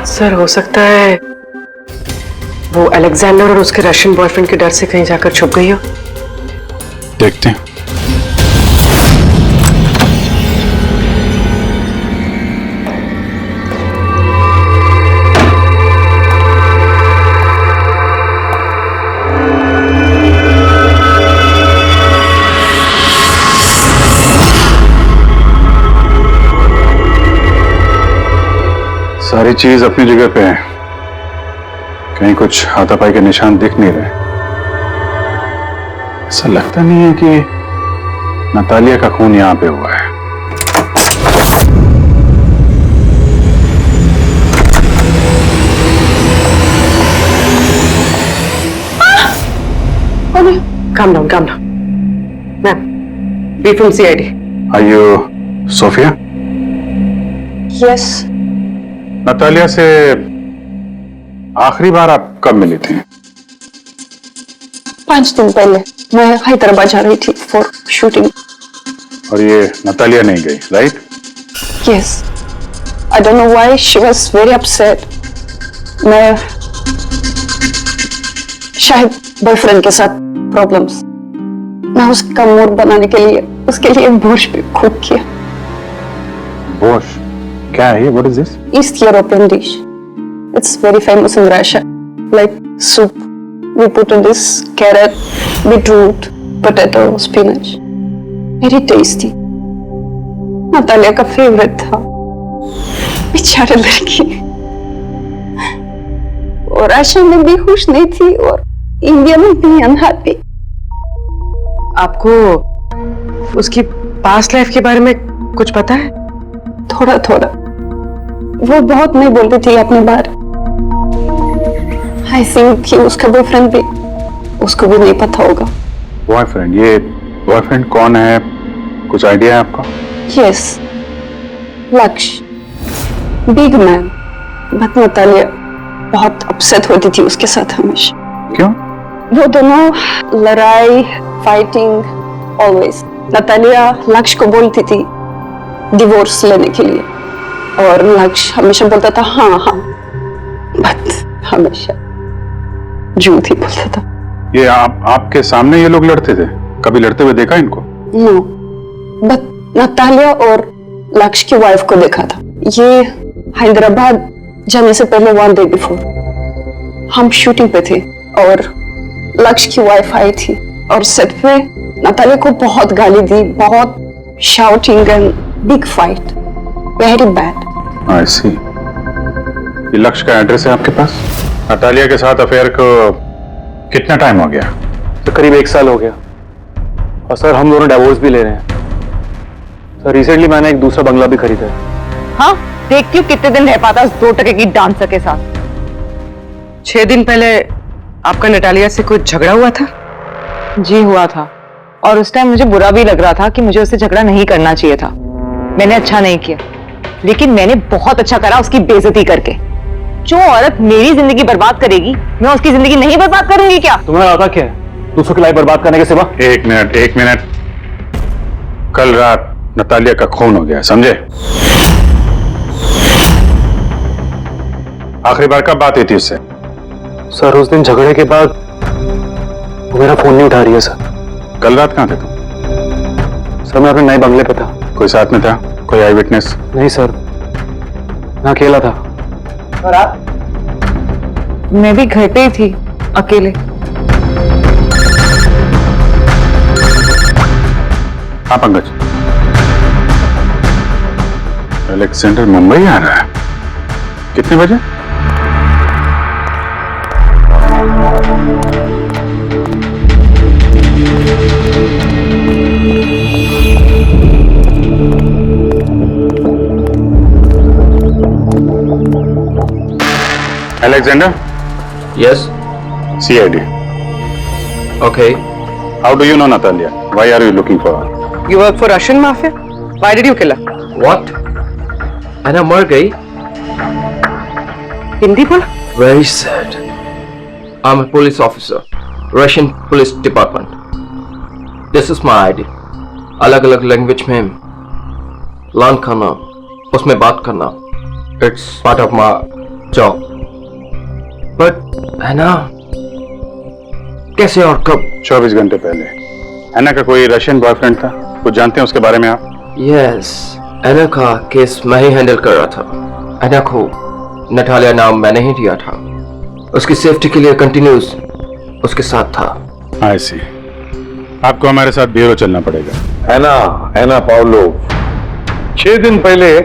[SPEAKER 11] सर हो सकता है वो अलेक्जेंडर और उसके रशियन बॉयफ्रेंड के डर से कहीं जाकर छुप गई हो।
[SPEAKER 10] देखते हैं। सारी चीज अपनी जगह पे है, कहीं कुछ हाथापाई के निशान दिख नहीं रहे। ऐसा लगता नहीं है कि नतालिया का खून यहां पे हुआ है।
[SPEAKER 11] Calm down, calm down. Ma'am, be from CID.
[SPEAKER 10] Are you Sophia?
[SPEAKER 6] Yes,
[SPEAKER 10] Natalia से आखिरी बार आप कब मिली थी?
[SPEAKER 6] 5 दिन पहले। मैं हैदराबाद जा रही थी फॉर शूटिंग।
[SPEAKER 10] और ये नतालिया नहीं गई, right?
[SPEAKER 6] Yes, I don't know why she was very upset. मैं शायद बॉयफ्रेंड के साथ प्रॉब्लम्स, मैं उसका मूड बनाने के लिए उसके लिए बोर्श भी कुक किया।
[SPEAKER 10] बोर्श क्या है ये? What is this?
[SPEAKER 6] East European dish. It's very famous in Russia. Like soup. We put in this carrot, beetroot, potato, spinach. Very tasty. Natalia का फेवरेट था। बेचारे लड़की। और रशिया में भी खुश नहीं थी और इंडिया में भी अनहैप्पी।
[SPEAKER 11] आपको उसकी पास्ट लाइफ के बारे में कुछ पता है?
[SPEAKER 6] थोड़ा थोड़ा। वो बहुत नहीं बोलती थी अपने बारे। आई थिंक कि उसका बॉयफ्रेंड भी उसको भी नहीं पता होगा।
[SPEAKER 10] बॉयफ्रेंड? ये बॉयफ्रेंड कौन है, कुछ आइडिया है आपका?
[SPEAKER 6] यस, लक्ष्य, बिग मैन। बट नतालिया बहुत अपसेट होती थी उसके साथ हमेशा।
[SPEAKER 10] क्यों?
[SPEAKER 6] वो दोनों लड़ाई, फाइटिंग ऑलवेज। नतालिया लक्ष्य को बोलती थी डिवोर्स लेने के लिए और लक्ष्य हमेशा बोलता था हाँ हाँ, बट हमेशा झूठ ही बोलता था।
[SPEAKER 10] ये आपके सामने ये लोग लड़ते थे? कभी लड़ते हुए देखा इनको?
[SPEAKER 6] नो, बट नतालिया और लक्ष्य की वाइफ को देखा था। ये हैदराबाद जाने से पहले 1 डे बिफोर हम शूटिंग पे थे और लक्ष्य की वाइफ आई थी और सेट पे नतालिया को बहुत गाली दी, बहुत shouting and big fight, very bad.
[SPEAKER 10] I see. ये लक्ष्य का एड्रेस है आपके पास? नतालिया के साथ अफेयर को कितना टाइम हो गया?
[SPEAKER 2] तो करीब 1 साल हो गया। और सर हम दोनों डिवोर्स भी ले रहे हैं। सर रिसेंटली मैंने एक दूसरा बंगला भी खरीदा है।
[SPEAKER 13] हाँ, देखती हूँ कितने दिन रह पाता उस 2 टके की डांसर के साथ।
[SPEAKER 11] 6 दिन पहले आपका नटालिया से कुछ झगड़ा हुआ था?
[SPEAKER 13] जी हुआ था, और उस टाइम मुझे बुरा भी लग रहा था कि मुझे उससे झगड़ा नहीं करना चाहिए था। मैंने अच्छा नहीं किया, लेकिन मैंने बहुत अच्छा करा उसकी बेइज्जती करके। जो औरत मेरी जिंदगी बर्बाद करेगी, मैं उसकी जिंदगी नहीं बर्बाद करूंगी क्या?
[SPEAKER 2] तुम्हारा आता क्या है दूसरों की लाइफ बर्बाद करने के सिवा?
[SPEAKER 10] एक मिनट। कल रात नतालिया का खून हो गया, समझे? आखिरी बार कब बात हुई थी उससे?
[SPEAKER 2] सर उस दिन झगड़े के बाद वो मेरा फोन नहीं उठा रही है सर।
[SPEAKER 10] कल रात कहाँ थे तुम?
[SPEAKER 2] सर मैं अपने नए बंगले पे था।
[SPEAKER 10] कोई साथ में था? कोई आई विटनेस?
[SPEAKER 2] नहीं सर, मैं अकेला था।
[SPEAKER 13] और आप? मैं भी घर पे ही थी, अकेले।
[SPEAKER 10] हाँ पंकज, अलेक्जेंडर मुंबई आ रहा है। कितने बजे? Alexander?
[SPEAKER 1] Yes.
[SPEAKER 10] CID.
[SPEAKER 1] Okay.
[SPEAKER 10] How do you know Natalia? Why are you looking for her?
[SPEAKER 11] You work for Russian mafia? Why did you kill her?
[SPEAKER 1] What? Anna मर गई?
[SPEAKER 11] हिंदी बोला?
[SPEAKER 1] Very sad. I'm a police officer, Russian Police Department. This is my ID. अलग-अलग language में learn करना, उसमें बात करना, it's part of my job. But Anna, कैसे और कब?
[SPEAKER 10] 24 घंटे पहले। एना का कोई रशियन बॉयफ्रेंड था? कुछ जानते हैं उसके बारे में आप?
[SPEAKER 1] Yes, एना का केस मैं ही हैंडल कर रहा था। एना को नटालिया नाम मैंने ही दिया था। उसकी सेफ्टी के लिए कंटिन्यूस उसके साथ था।
[SPEAKER 10] I see. आपको हमारे साथ ब्यूरो चलना पड़ेगा।
[SPEAKER 9] एना पाउलो, 6 दिन पहले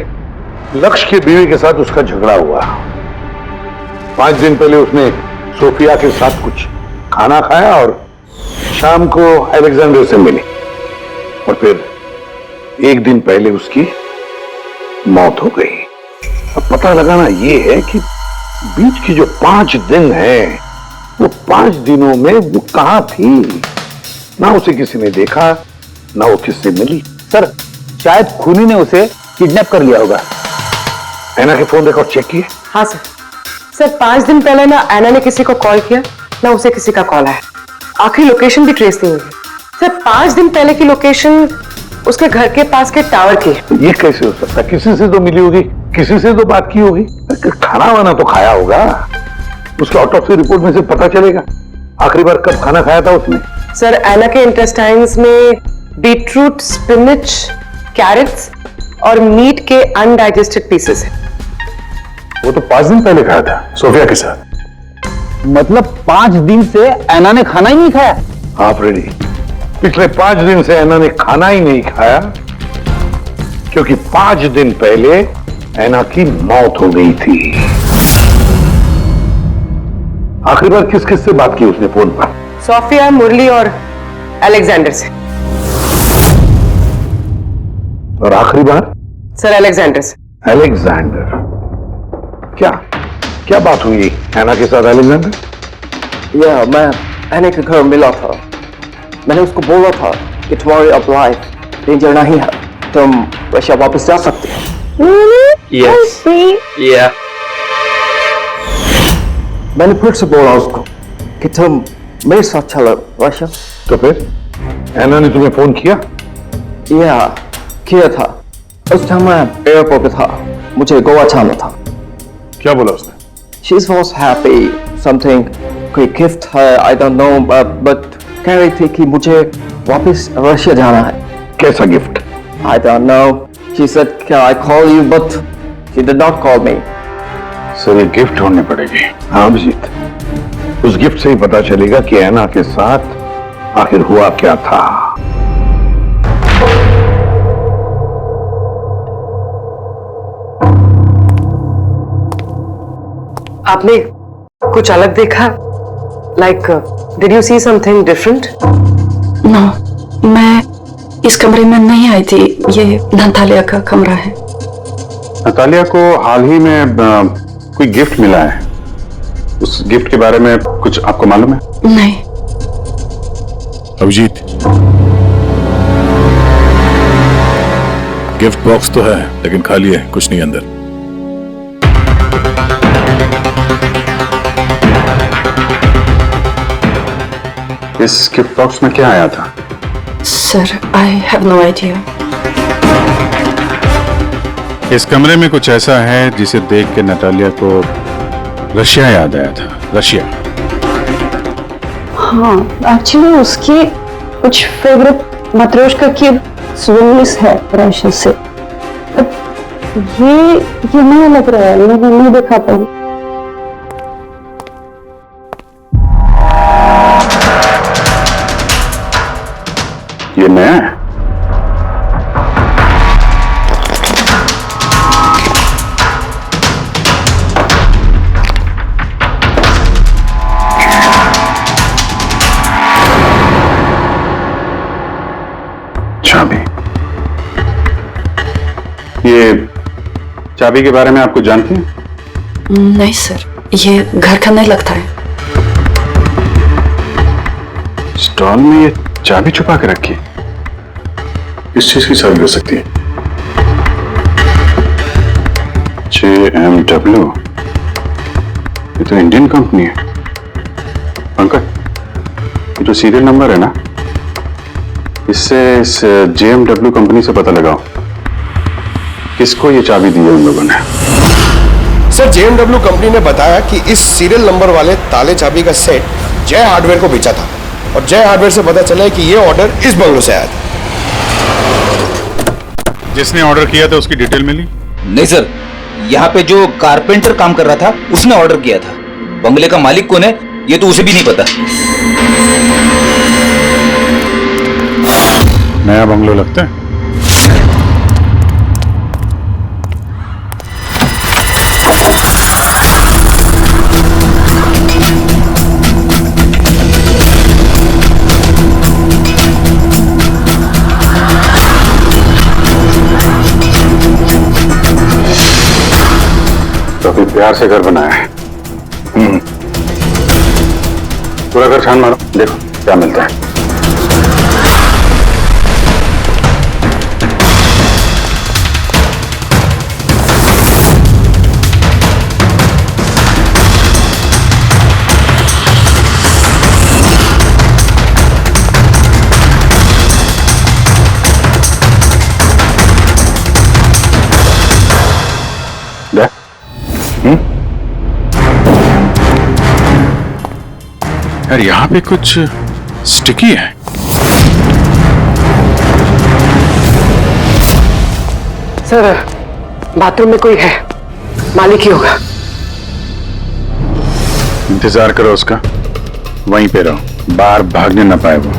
[SPEAKER 9] लक्ष्य की बीवी के साथ उसका झगड़ा हुआ। 5 दिन पहले उसने सोफिया के साथ कुछ खाना खाया और शाम को अलेक्जेंडर से मिली और फिर 1 दिन पहले उसकी मौत हो गई। अब पता लगाना यह है कि बीच की जो 5 दिन हैं, वो 5 दिनों में वो कहां थी। ना उसे किसी ने देखा, ना वो किससे मिली।
[SPEAKER 3] सर शायद खूनी ने उसे किडनैप कर लिया होगा।
[SPEAKER 9] एना के फोन रिकॉर्ड चेक किए?
[SPEAKER 11] हाँ सर। सर 5 दिन पहले ना एना ने किसी को कॉल किया, ना उसे किसी का कॉल आया। आखिरी लोकेशन भी ट्रेस नहीं हुई। सर 5 दिन पहले की लोकेशन उसके घर के पास के टावर की है।
[SPEAKER 9] ये कैसे हो सकता है? किसी से तो मिली होगी, किसी से तो बात की होगी, खाना वाना तो खाया होगा। उसके ऑटोप्सी रिपोर्ट में से पता चलेगा आखिरी बार कब खाना खाया था उसने।
[SPEAKER 11] सर एना के इंटेस्टाइन्स में बीटरूट, स्पिनच, कैरेट्स और मीट के अनडाइजेस्टेड पीसेस हैं।
[SPEAKER 5] वो तो 5 दिन पहले खाया था सोफिया के साथ।
[SPEAKER 3] मतलब 5 दिन से ऐना ने खाना ही नहीं खाया?
[SPEAKER 9] हाँ फ्रेडी, पिछले 5 दिन से ऐना ने खाना ही नहीं खाया क्योंकि 5 दिन पहले ऐना की मौत हो गई थी। आखिरी बार किस किस से बात की उसने फोन पर?
[SPEAKER 11] सोफिया, मुरली और अलेक्जेंडर से।
[SPEAKER 9] और आखिरी बार?
[SPEAKER 11] सर अलेक्जेंडर से।
[SPEAKER 9] अलेक्जेंडर? क्या क्या बात हुई ऐना के साथ अलेक्जेंडर?
[SPEAKER 1] मैं ऐना के घर मिला था। मैंने उसको बोला था कि तुम्हारी अब लाइफ डेंजर नहीं है, तुम रशिया वापस जा सकते हो।
[SPEAKER 6] Yes.
[SPEAKER 1] Yeah. मैंने फिर से बोला उसको कि तुम मेरे साथ चलो रशिया।
[SPEAKER 9] तो फिर ऐना ने तुम्हें फोन किया?
[SPEAKER 1] किया था। उस टाइम मैं एयरपोर्ट पे था, मुझे गोवा जाना था।
[SPEAKER 9] क्या बोला उसने?
[SPEAKER 1] She was happy, something कोई गिफ्ट है, I don't know, but कह रही थी कि मुझे वापस रशिया जाना है।
[SPEAKER 9] कैसा gift?
[SPEAKER 1] I don't know. She said, "Can I call you?" But she did not call me.
[SPEAKER 9] Sir ये गिफ्ट ढूंढनी पड़ेगी। हाँ अभिजीत, उस गिफ्ट से ही पता चलेगा कि ऐना के साथ आखिर हुआ क्या था।
[SPEAKER 11] आपने कुछ अलग देखा? Like, did you see something different?
[SPEAKER 6] No, मैं इस कमरे में नहीं आई थी। ये नतालिया का कमरा है।
[SPEAKER 10] नतालिया को हाल ही में कोई गिफ्ट मिला है। उस गिफ्ट के बारे में कुछ आपको मालूम है?
[SPEAKER 6] नहीं।
[SPEAKER 5] अभिजीत, गिफ्ट बॉक्स तो है लेकिन खाली है, कुछ नहीं अंदर।
[SPEAKER 10] इस गिफ्ट बॉक्स में क्या आया था?
[SPEAKER 6] Sir, I have no idea.
[SPEAKER 10] इस कमरे में कुछ ऐसा है जिसे देख के नतालिया को रशिया याद आया था। रशिया?
[SPEAKER 6] हाँ, एक्चुअली उसकी कुछ फेवरेट मात्रोश्का की स्वीट्स है रशिया से। ये नया लग रहा है, मैंने नहीं देखा पहले।
[SPEAKER 10] ये नया है? चाबी। ये चाबी के बारे में आपको जानती हैं?
[SPEAKER 6] नहीं सर, ये घर का नहीं लगता है।
[SPEAKER 10] स्टॉल में ये चाबी छुपा के रखी। किस चीज की चाबी हो सकती है? JMW, ये तो इंडियन कंपनी है। पंकज, ये जो सीरियल नंबर है ना, इससे इस JMW कंपनी से पता लगाओ किसको ये चाबी दी है उन लोगों ने।
[SPEAKER 12] सर JMW कंपनी ने बताया कि इस सीरियल नंबर वाले ताले चाबी का सेट जय हार्डवेयर को बेचा था और जय हार्डवेयर से पता चला कि ये ऑर्डर इस बंगलों से आया था।
[SPEAKER 10] जिसने ऑर्डर किया था उसकी डिटेल मिली?
[SPEAKER 3] नहीं सर, यहाँ पे जो कारपेंटर काम कर रहा था उसने ऑर्डर किया था। बंगले का मालिक कौन है ये तो उसे भी नहीं पता।
[SPEAKER 10] नया बंगलो लगता है। काफी प्यार से घर बनाया है। पूरा घर छान मारो, देखो क्या मिलता है। यार यहाँ पे कुछ स्टिकी है।
[SPEAKER 11] सर बाथरूम में कोई है, मालिक ही होगा।
[SPEAKER 10] इंतजार करो उसका, वहीं पे रहो, बाहर भागने ना पाए वो।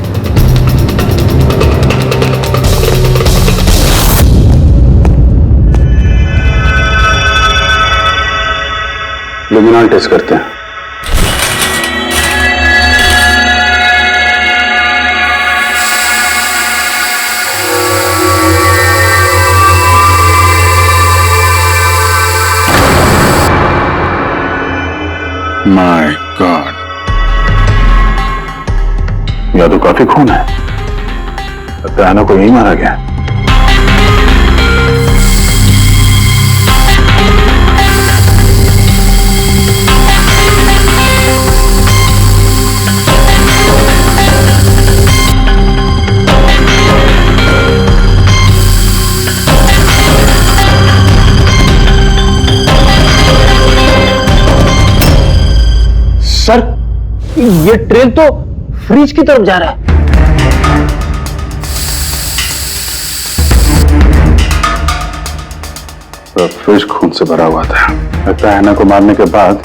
[SPEAKER 5] लुमिनॉल टेस्ट करते हैं।
[SPEAKER 10] माय गॉड,
[SPEAKER 5] या तो काफी खून है, लगता है ना को यही मारा गया।
[SPEAKER 12] सर, ये ट्रेन तो फ्रिज की तरफ जा रहा है।
[SPEAKER 5] तो फ्रिज खून से भरा हुआ था। लगता है ऐना को मारने के बाद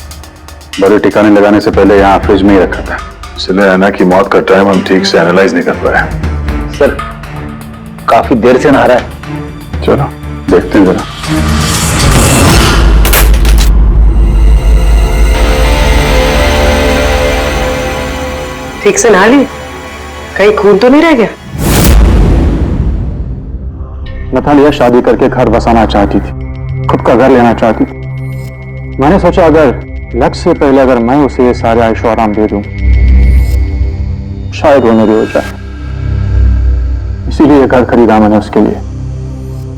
[SPEAKER 5] बड़े ठिकाने लगाने से पहले यहाँ फ्रिज में ही रखा था, इसलिए ऐना की मौत का टाइम हम ठीक से एनालाइज नहीं कर पाए।
[SPEAKER 3] सर काफी देर से नहा रहा है।
[SPEAKER 5] चलो देखते हैं जरा।
[SPEAKER 11] ठीक से नहा ली? कहीं खून तो नहीं रह गया?
[SPEAKER 12] नतालिया शादी करके घर बसाना चाहती थी, खुद का घर लेना चाहती थी। मैंने सोचा अगर लक्ष्य से पहले अगर मैं उसे ये सारे आयशो आराम दे दूं, शायद वो मेरी हो जाए। इसीलिए घर खरीदा मैंने उसके लिए।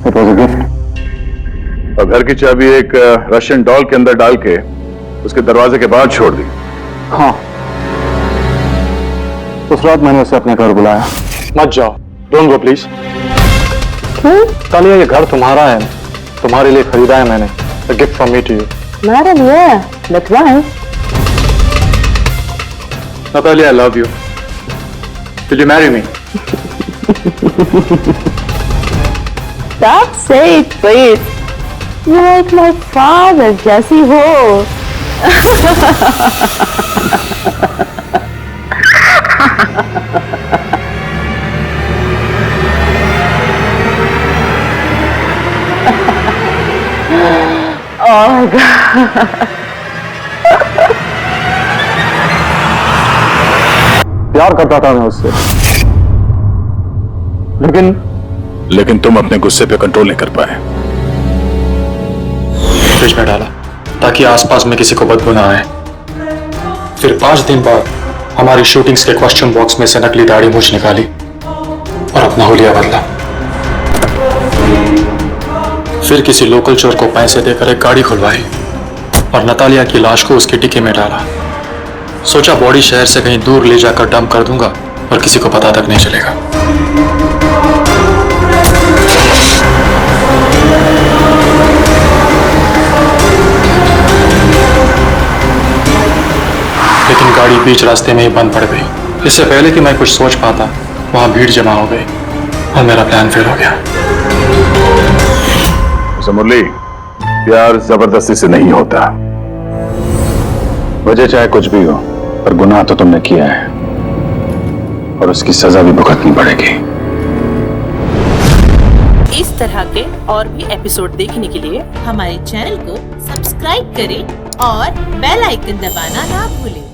[SPEAKER 12] It was a gift.
[SPEAKER 5] और घर की चाबी एक रशियन डॉल के अंदर डाल के उसके दरवाजे के बाहर छोड़ दी।
[SPEAKER 12] हाँ, उस रात मैंने उसे अपने घर बुलाया। मत जाओ, डोंट गो प्लीज। क्यों? तालिया, ये घर तुम्हारा है, तुम्हारे लिए खरीदा है मैंने। A gift from me to you.
[SPEAKER 6] Madam, yeah, but why?
[SPEAKER 12] Natalia, I love you. Will you marry me?
[SPEAKER 6] Stop saying it, please. You're like my father, Jesse Ho. Oh my God.
[SPEAKER 12] प्यार करता था मैं उससे,
[SPEAKER 5] लेकिन तुम अपने गुस्से पे कंट्रोल नहीं कर पाए।
[SPEAKER 14] फ्रिज में डाला ताकि आसपास में किसी को बदबू ना आए। फिर 5 दिन बाद हमारी शूटिंग्स के क्वेश्चन बॉक्स में से नकली दाढ़ी मूछ निकाली और अपना हुलिया बदला। फिर किसी लोकल चोर को पैसे देकर एक गाड़ी खुलवाई और नतालिया की लाश को उसकी डिक्की में डाला। सोचा बॉडी शहर से कहीं दूर ले जाकर डंप कर दूंगा और किसी को पता तक नहीं चलेगा। लेकिन गाड़ी बीच रास्ते में ही बंद पड़ गई। इससे पहले कि मैं कुछ सोच पाता, वहां भीड़ जमा हो गई और मेरा प्लान फेल हो गया।
[SPEAKER 5] मुरली, प्यार जबरदस्ती से नहीं होता। वजह चाहे कुछ भी हो, पर गुनाह तो तुमने किया है और उसकी सजा भी भुगतनी पड़ेगी।
[SPEAKER 15] इस तरह के और भी एपिसोड देखने के लिए हमारे चैनल को सब्सक्राइब करें और बेल आइकन दबाना ना भूलें।